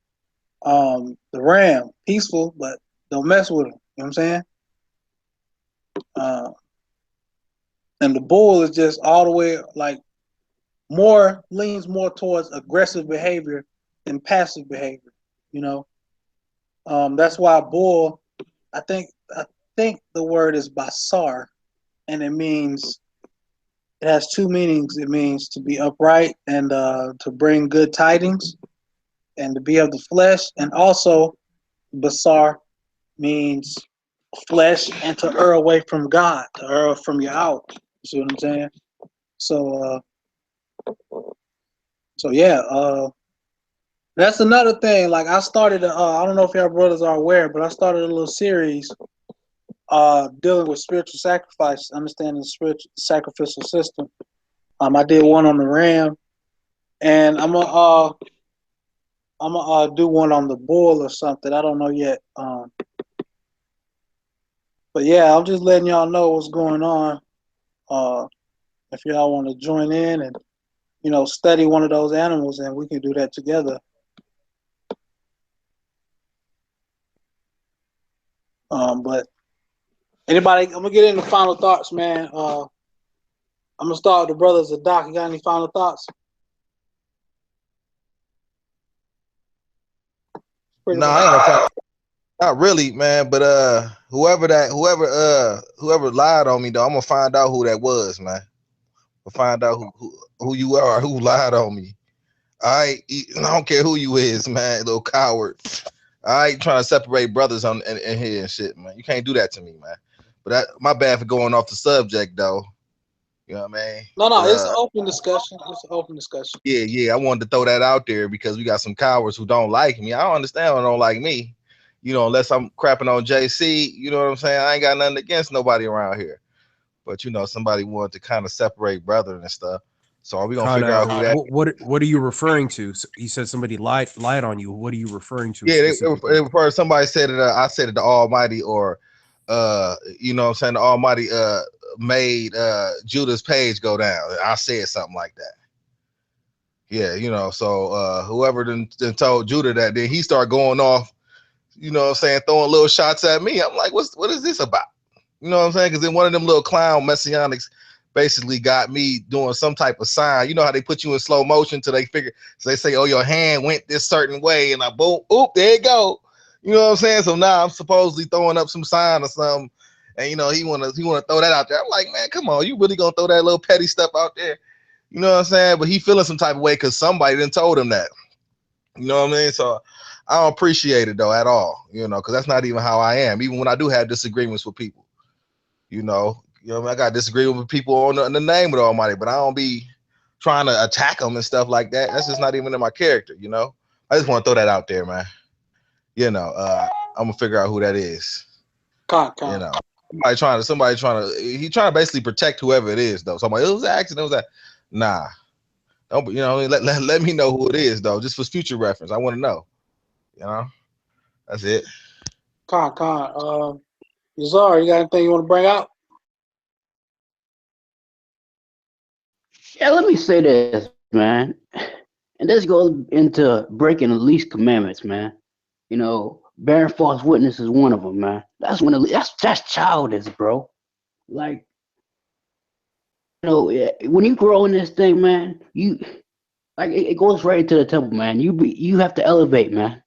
ram, peaceful, but don't mess with him. You know what I'm saying? And the bull is just all the way like leans more towards aggressive behavior than passive behavior. That's why bull. I think the word is basar, and it has two meanings. It means to be upright and to bring good tidings, and to be of the flesh, and also basar means flesh and to err away from God, to err from your out. You see what I'm saying? So yeah, that's another thing. Like I started, I don't know if y'all brothers are aware, but I started a little series dealing with spiritual sacrifice, understanding the spiritual sacrificial system. I did one on the ram, and I'm gonna do one on the bull or something. I don't know yet. But yeah, I'm just letting y'all know what's going on. If y'all want to join in and study one of those animals, and we can do that together. But anybody, I'm gonna get into final thoughts, man. I'm gonna start with the brothers of Doc. You got any final thoughts? Pretty No, much. I ain't no fuck. Not really, man. But whoever lied on me though, I'm gonna find out who that was, man. We'll find out who you are, who lied on me. I don't care who you is, man, little coward. I ain't trying to separate brothers in here and shit, man. You can't do that to me, man. But my bad for going off the subject though. You know what I mean? No, But it's an open discussion. It's an open discussion. yeah, I wanted to throw that out there because we got some cowards who don't like me. I don't understand why they don't like me. Unless I'm crapping on JC, you know what I'm saying? I ain't got nothing against nobody around here. But somebody wanted to kind of separate brethren and stuff. So are we gonna figure out who that? What are you referring to? So you said somebody lied on you. What are you referring to? Yeah, specifically? somebody said it. I said it. The Almighty, or you know what I'm saying, the Almighty made Judah's page go down. I said something like that. Yeah, so whoever then told Judah that, then he started going off, what I'm saying, throwing little shots at me. I'm like, what is this about? You know what I'm saying? Because then one of them little clown messianics basically got me doing some type of sign. You know how they put you in slow motion till they figure, so they say, oh, your hand went this certain way, and I boom, oop, there you go. You know what I'm saying? So now I'm supposedly throwing up some sign or something, and he wanna throw that out there. I'm like, man, come on, you really gonna throw that little petty stuff out there? You know what I'm saying? But he feeling some type of way because somebody didn't told him that. You know what I mean? So I don't appreciate it though at all. Because that's not even how I am. Even when I do have disagreements with people. I got disagreement with people on the name of the Almighty, but I don't be trying to attack them and stuff like that. That's just not even in my character, I just want to throw that out there, man. I'm gonna figure out who that is. Con. Somebody trying to basically protect whoever it is though. Somebody, it was an accident, it was that. Nah. Don't, let me know who it is though, just for future reference. I want to know. That's it. Con. Yazar, you got anything you want to bring out? Yeah, let me say this, man. And this goes into breaking the least commandments, man. Bearing false witness is one of them, man. That's childish, bro. Like, when you grow in this thing, man, it goes right into the temple, man. You have to elevate, man.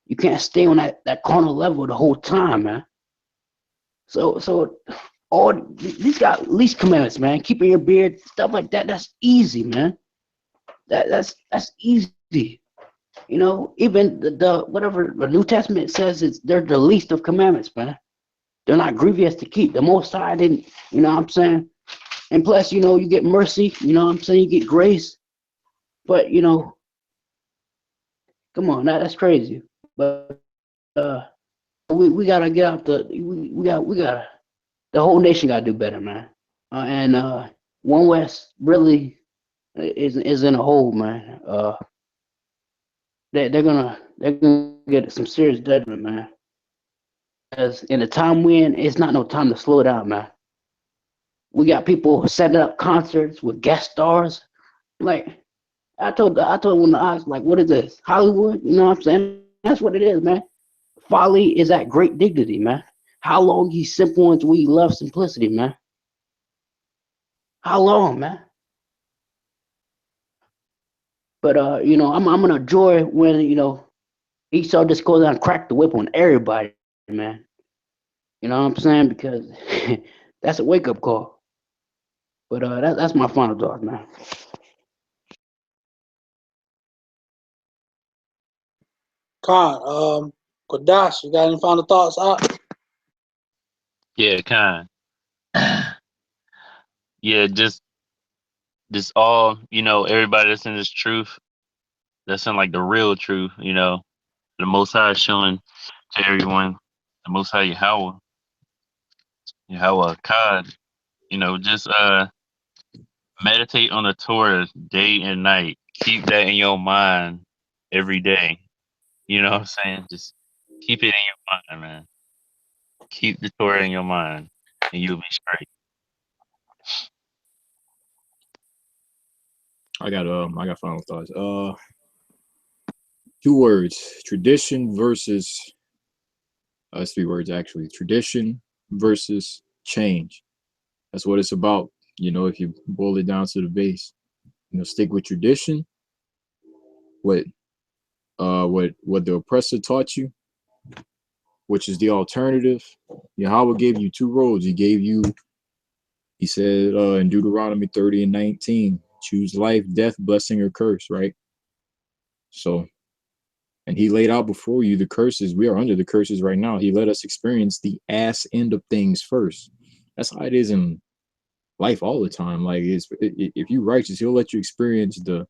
You can't stay on that carnal level the whole time, man. So all these got least commandments, man. Keeping your beard, stuff like that. That's easy, man. That's easy. Even the whatever the New Testament says, they're the least of commandments, man. They're not grievous to keep. The Most High didn't, you know what I'm saying? And plus, you get mercy, you know what I'm saying? You get grace. But, come on, that's crazy. But we gotta get out we gotta the whole nation gotta do better, man. And One West really is in a hole, man. They're gonna get some serious judgment, man. As in the time we in, it's not no time to slow down, man. We got people setting up concerts with guest stars. Like I told when I asked, like, what is this? Hollywood? You know what I'm saying? That's what it is, man. Folly is at great dignity, man. How long ye simple ones we love simplicity, man? How long, man? But I'm gonna enjoy when Esau just goes out and crack the whip on everybody, man. You know what I'm saying? Because that's a wake up call. But that's my final thought, man. Con. Kodash, you got any final thoughts out? Yeah, kind. Yeah, just all, everybody that's in this truth, that's in like the real truth, the Most High is showing to everyone, the Most High Yahweh God, just meditate on the Torah day and night. Keep that in your mind every day. You know what I'm saying? Just keep it in your mind, man. Keep the Torah in your mind, and you'll be straight. I got final thoughts. Two words: tradition versus. It's three words actually. Tradition versus change. That's what it's about. You know, if you boil it down to the base, you know, stick with tradition. What what the oppressor taught you, which is the alternative. Yahweh gave you two roads. He said in Deuteronomy 30 and 19, choose life, death, blessing, or curse, right? So, and he laid out before you the curses. We are under the curses right now. He let us experience the ass end of things first. That's how it is in life all the time. Like, if you righteous, he'll let you experience the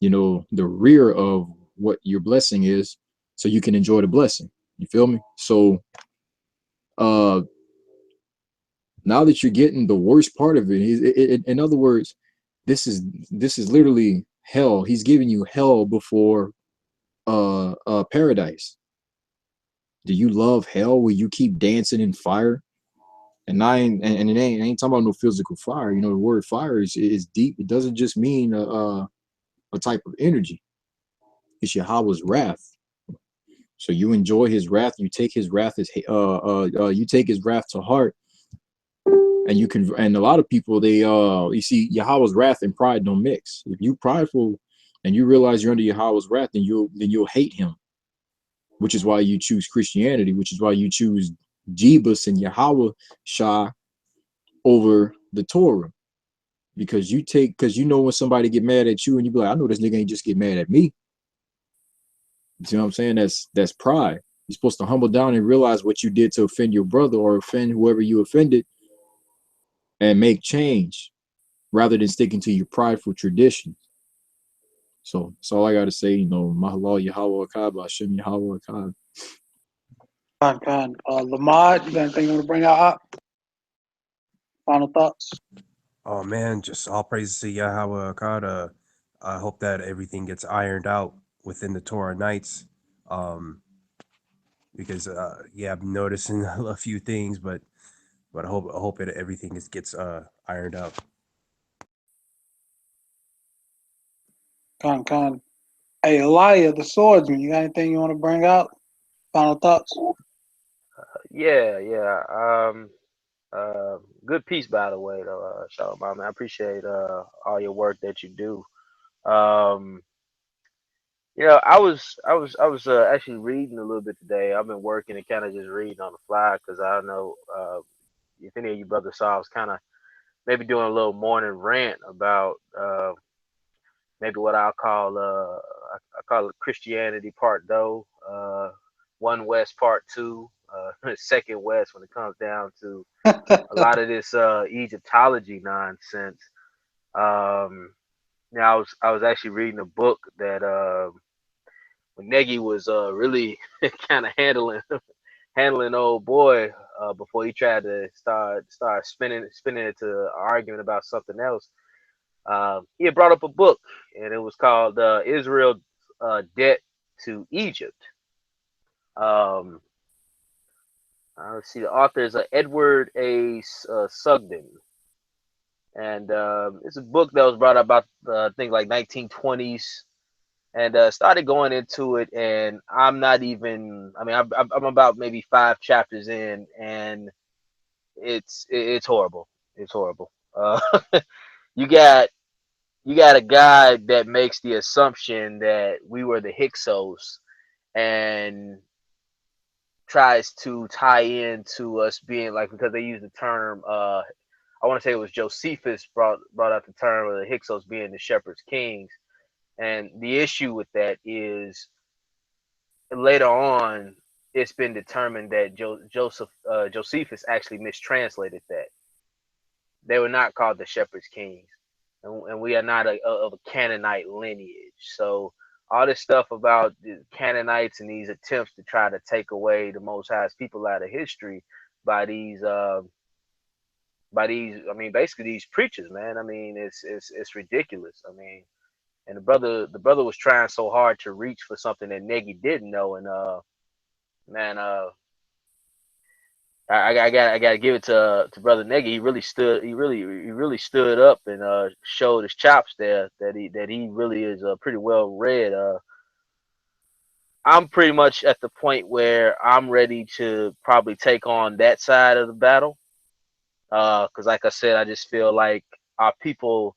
rear of what your blessing is, so you can enjoy the blessing. You feel me? So, uh, now that you're getting the worst part of it, in other words, this is literally hell. He's giving you hell before paradise. Do you love hell where you keep dancing in fire? And it ain't talking about no physical fire. You know, the word fire is deep. It doesn't just mean a type of energy. It's Yahweh's wrath. So you enjoy his wrath. You take his wrath you take his wrath to heart. And you can, and a lot of people, they you see Yahweh's wrath and pride don't mix. If you prideful and you realize you're under Yahweh's wrath, then you'll hate him, which is why you choose Christianity, which is why you choose Jebus and Yahweh Shah over the Torah. Because you know when somebody get mad at you and you be like, I know this nigga ain't just get mad at me. You see what I'm saying? That's pride. You're supposed to humble down and realize what you did to offend your brother or offend whoever you offended and make change rather than sticking to your prideful traditions. So that's all I got to say. You know, Mahalal Yahweh Akkad, Hashem Yahweh Akkad. Lamar, you got anything you want to bring out? Final thoughts? Oh man, just all praises to Yahweh Akkad. I hope that everything gets ironed out within the Torah nights. Because yeah, I'm noticing a few things, but I hope everything gets ironed out. Con. Hey, Elijah, the swordsman, you got anything you want to bring out? Final thoughts? Yeah. Good piece, by the way, though, Shalom. I appreciate all your work that you do. Um, I was actually reading a little bit today. I've been working and kind of just reading on the fly because I know if any of you brothers saw, I was kind of maybe doing a little morning rant about maybe what I call it Christianity Part Though, One West Part Two, Second West when it comes down to a lot of this Egyptology nonsense. Now I was actually reading a book that when Negi was really kind of handling old boy before he tried to start spinning it to an argument about something else. He had brought up a book, and it was called Israel Debt to Egypt. Um, let's see, the author is Edward A. Sugden, and it's a book that was brought up about I think like 1920s, and started going into it. And I'm not even, I mean, I'm about maybe 5 chapters in, and it's horrible. It's horrible. You got you got a guy that makes the assumption that we were the Hyksos and tries to tie into us being like, because they use the term I want to say it was Josephus brought out the term of the Hyksos being the shepherd's kings. And the issue with that is later on it's been determined that Josephus actually mistranslated that. They were not called the shepherd's kings, and we are not of a Canaanite lineage. So all this stuff about the Canaanites and these attempts to try to take away the Most High's people out of history by these, I mean, basically these preachers, man. I mean, it's ridiculous. I mean, and the brother was trying so hard to reach for something that Negi didn't know, and man, I got to give it to brother Negi. He really stood up and showed his chops there that he really is pretty well read. I'm pretty much at the point where I'm ready to probably take on that side of the battle. Because like I said, I just feel like our people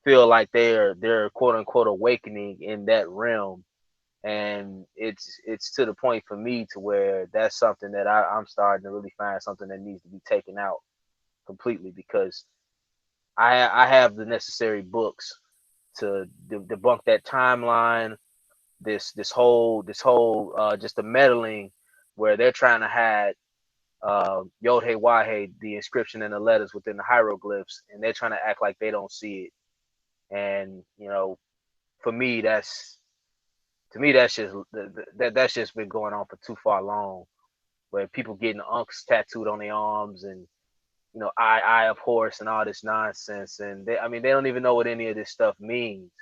feel like they're quote unquote awakening in that realm, and it's to the point for me to where that's something that I'm starting to really find something that needs to be taken out completely, because I have the necessary books to debunk that timeline, this whole just the meddling where they're trying to hide Yod Hey Wah Hey, the inscription and the letters within the hieroglyphs, and they're trying to act like they don't see it. And for me, that's just that's just been going on for too far long, where people getting unks tattooed on their arms, and eye of horse and all this nonsense, and I mean, they don't even know what any of this stuff means.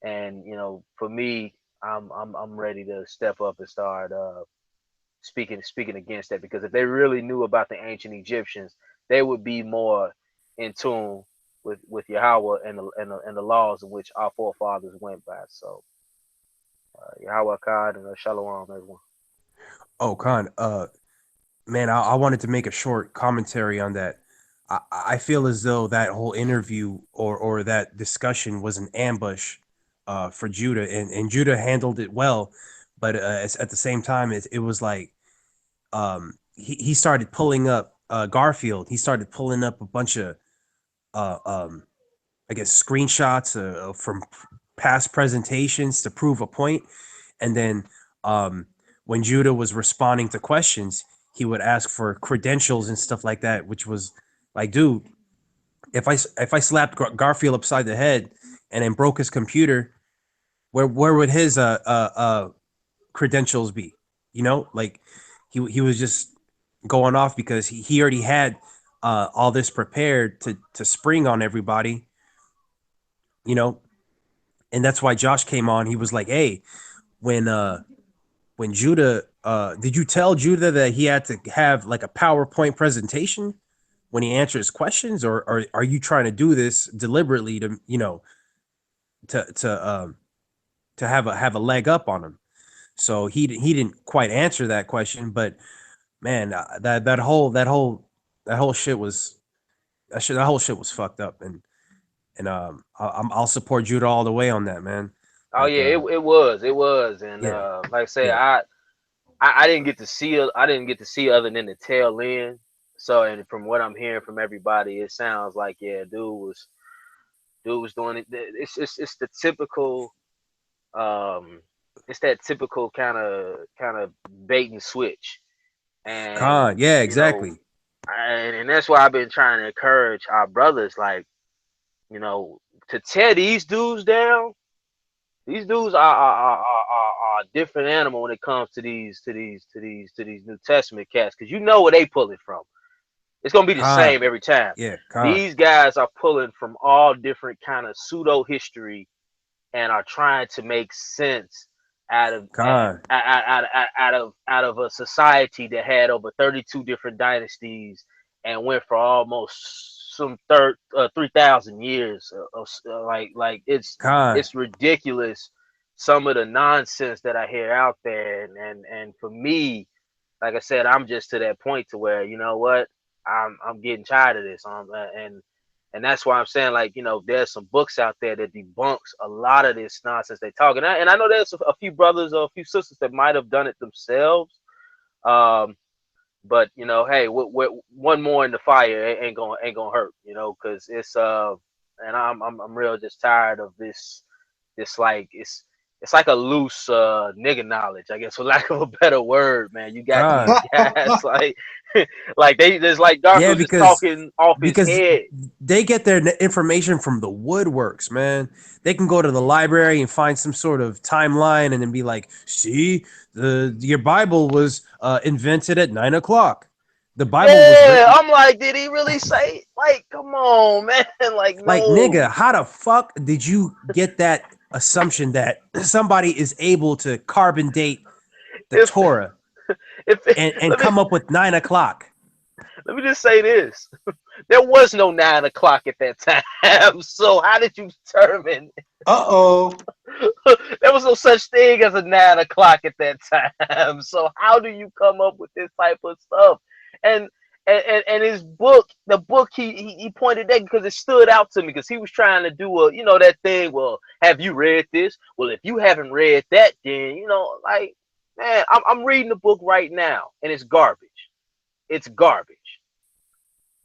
And for me, I'm ready to step up and start speaking against that, because if they really knew about the ancient Egyptians, they would be more in tune with Yahweh and the laws in which our forefathers went by. So Yahweh Akkad and Shalom, everyone. Oh, Khan, man, I wanted to make a short commentary on that. I feel as though that whole interview or that discussion was an ambush for Judah, and Judah handled it well, but at the same time, it was like he started pulling up Garfield. He started pulling up a bunch of uh, um, I guess screenshots from past presentations to prove a point, and then when Judah was responding to questions, he would ask for credentials and stuff like that, which was like, dude, if I slapped Garfield upside the head and then broke his computer, where would his credentials be? Like he was just going off because he already had all this prepared to spring on everybody, you know, and that's why Josh came on. He was like, "Hey, when Judah, did you tell Judah that he had to have like a PowerPoint presentation when he answers questions, or are you trying to do this deliberately to to to um to have a leg up on him?" So he didn't quite answer that question, but man, that whole shit was that whole shit was fucked up, and I'll support Judah all the way on that, man. Oh Like yeah, it was, and yeah, like I said, yeah, I didn't get to see it. I didn't get to see other than the tail end. So, and from what I'm hearing from everybody, it sounds like, yeah, dude was doing it. It's the typical um it's that typical kind of bait and switch. And Khan, yeah, exactly. and that's why I've been trying to encourage our brothers, like, you know to tear these dudes down. These dudes are a different animal when it comes to these New Testament cats, because you know where they pulling from. It's gonna be the Khan, same every time. yeah, Khan, These guys are pulling from all different kind of pseudo history and are trying to make sense out of Khan, out of a society that had over 32 different dynasties and went for almost some 3,000 years of like Khan, it's ridiculous, some of the nonsense that I hear out there. And for me, like I said, I'm just to that point to where, you know what, I'm getting tired of this. And that's why I'm saying, like, there's some books out there that debunks a lot of this nonsense they talk. And I know there's a few brothers or a few sisters that might have done it themselves. Um, but hey, one more in the fire ain't gonna hurt, because it's and I'm real just tired of this, like, it's like a loose nigga knowledge, I guess, for lack of a better word, man. You got these Khan. guys like like they just like Yeah, Garfield just because talking off his because head. they get their information from the woodworks, man. They can go to the library and find some sort of timeline, and then be like, "See, your Bible was invented at 9 o'clock. The Bible was Yeah, written." I'm like, did he really say? Like, come on, man. Like, Like, nigga, no. how the fuck did you get that assumption that somebody is able to carbon date the If Torah? and let me come up with 9 o'clock. let me just say this: there was no 9 o'clock at that time. So how did you determine? Uh-oh. There was no such thing as a 9 o'clock at that time. So how do you come up with this type of stuff? And and his book, the book he pointed that because it stood out to me because he was trying to do a that thing. Well, have you read this? Well, if you haven't read that, then like man, I'm reading the book right now and it's garbage. It's garbage.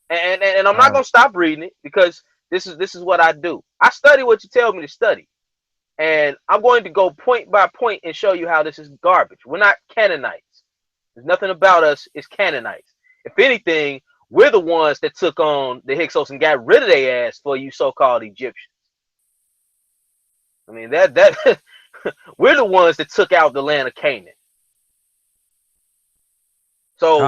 And I'm not Uh, gonna stop reading it because this is what I do. I study what you tell me to study. And I'm going to go point by point and show you how this is garbage. We're not Canaanites. There's nothing about us is Canaanites. If anything, we're the ones that took on the Hyksos and got rid of their ass for you so-called Egyptians. I mean that we're the ones that took out the land of Canaan. So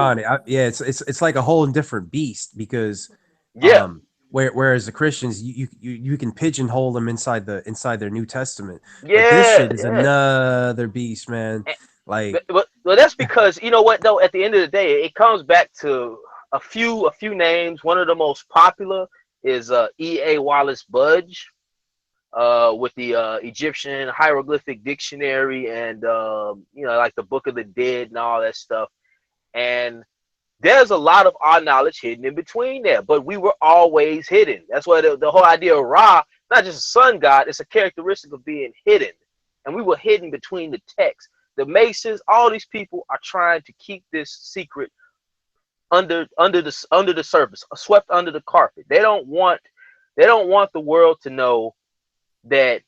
yeah, it's like a whole different beast because yeah, um whereas the Christians you can pigeonhole them inside their New Testament, but this yeah, shit is yeah. another beast, man. Like But that's because you know what though. At the end of the day, it comes back to a few names. One of the most popular is E.A. Wallace Budge with the Egyptian hieroglyphic dictionary and like the Book of the Dead and all that stuff. And there's a lot of our knowledge hidden in between there, but we were always hidden. That's why the whole idea of Ra, not just a sun god, it's a characteristic of being hidden. And we were hidden between the texts. The Masons, all these people are trying to keep this secret under the surface, swept under the carpet. They don't want the world to know that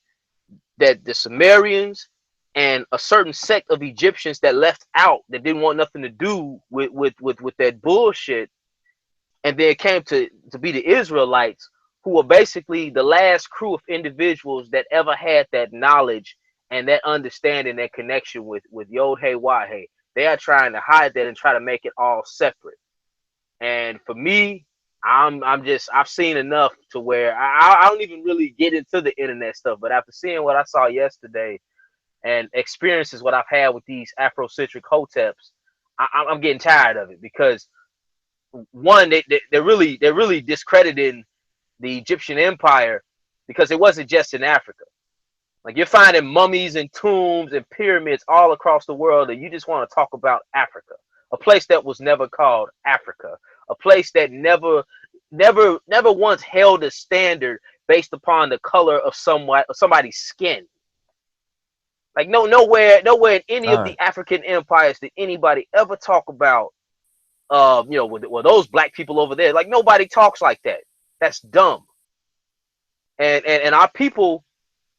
the Sumerians and a certain sect of Egyptians that left out that didn't want nothing to do with that bullshit, and then it came to be the Israelites who were basically the last crew of individuals that ever had that knowledge and that understanding, that connection with Yod Hey Wah Hey. They are trying to hide that and try to make it all separate. And for me, I've seen enough to where I don't even really get into the internet stuff. But after seeing what I saw yesterday and experiences what I've had with these Afrocentric hoteps, I'm getting tired of it because one, they're really discrediting the Egyptian empire because it wasn't just in Africa. Like you're finding mummies and tombs and pyramids all across the world, and you just want to talk about Africa, a place that was never called Africa, a place that never once held a standard based upon the color of somebody's skin. Like nowhere in any of God, the African empires did anybody ever talk about well those black people over there. Like nobody talks like that. That's dumb. And our people,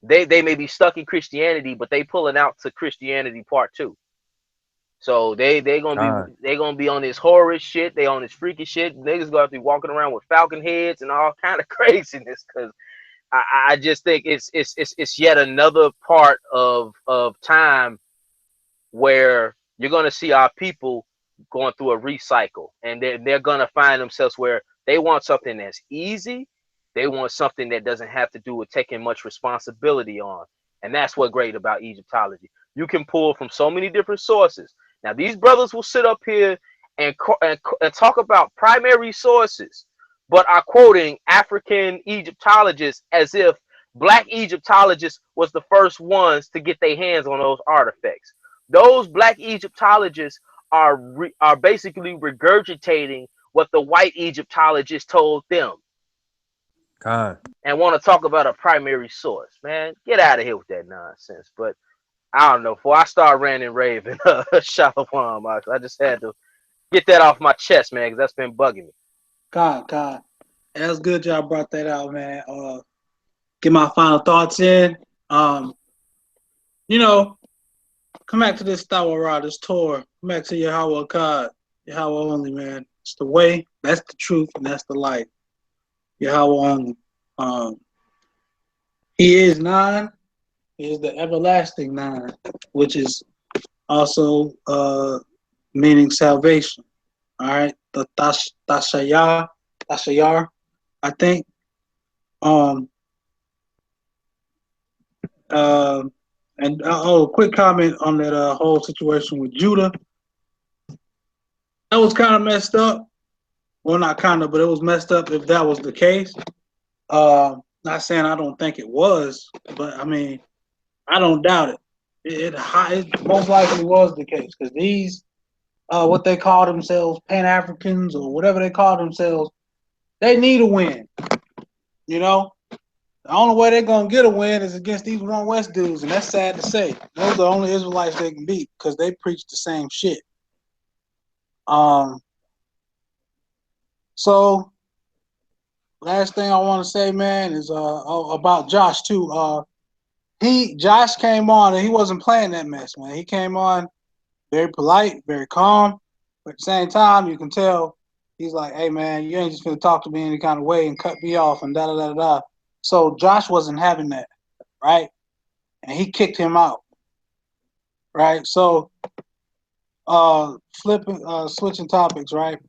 they may be stuck in Christianity, but they pulling out to Christianity part two. So God, they gonna be on this horror shit. They on this freaky shit. Niggas gonna have to be walking around with falcon heads and all kind of craziness. Because I just think it's yet another part of time where you're gonna see our people going through a recycle, and they're gonna find themselves where they want something that's easy. They want something that doesn't have to do with taking much responsibility on, and that's what's great about Egyptology. You can pull from so many different sources. Now these brothers will sit up here and talk about primary sources, but are quoting African Egyptologists as if black Egyptologists was the first ones to get their hands on those artifacts. Those black Egyptologists are basically regurgitating what the white Egyptologists told them God. and want to talk about a primary source. Man, get out of here with that nonsense. But I don't know. Before I start ranting and raving, Shalom, I just had to get that off my chest, man, because that's been bugging me. God. That's good y'all brought that out, man. Get my final thoughts in. You know, come back to this Star Wars, this Torah. Come back to Yahweh God, Yahweh only, man. It's the way, that's the truth, and that's the light. Yahweh only. He is nine. He is the everlasting nine, which is also meaning salvation. All right, the Tashayar, I think. Um, and quick comment on that whole situation with Judah. that was kind of messed up. Well, not kind of, but it was messed up if that was the case. Not saying I don't think it was, but I mean, I don't doubt it. It most likely was the case because these, what they call themselves, Pan Africans or whatever they call themselves, they need a win. You know, the only way they're gonna get a win is against these One West dudes, and that's sad to say. Those are the only Israelites they can beat because they preach the same shit. So last thing I want to say, man, is about Josh too. Josh came on and he wasn't playing that mess, man. He came on very polite, very calm, but at the same time, you can tell he's like, "Hey, man, you ain't just gonna talk to me any kind of way and cut me off and da da da da." So Josh wasn't having that, right? And he kicked him out, right? So, switching topics, right?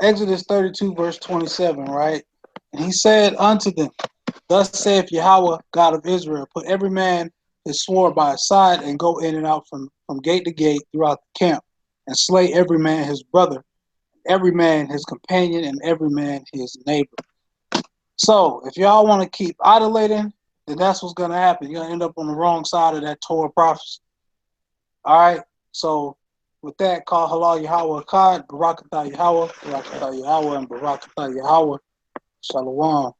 Exodus 32, verse 27, right? And he said unto them, Thus saith Yahweh, God of Israel, put every man his sword by his side and go in and out from gate to gate throughout the camp, and slay every man his brother, every man his companion, and every man his neighbor. So if y'all want to keep idolating, then that's what's going to happen. You're going to end up on the wrong side of that Torah prophecy. All right? So with that, call halal Yahweh Akkad, Barakatah Yahweh, and Barakatah Yahweh. Shalom.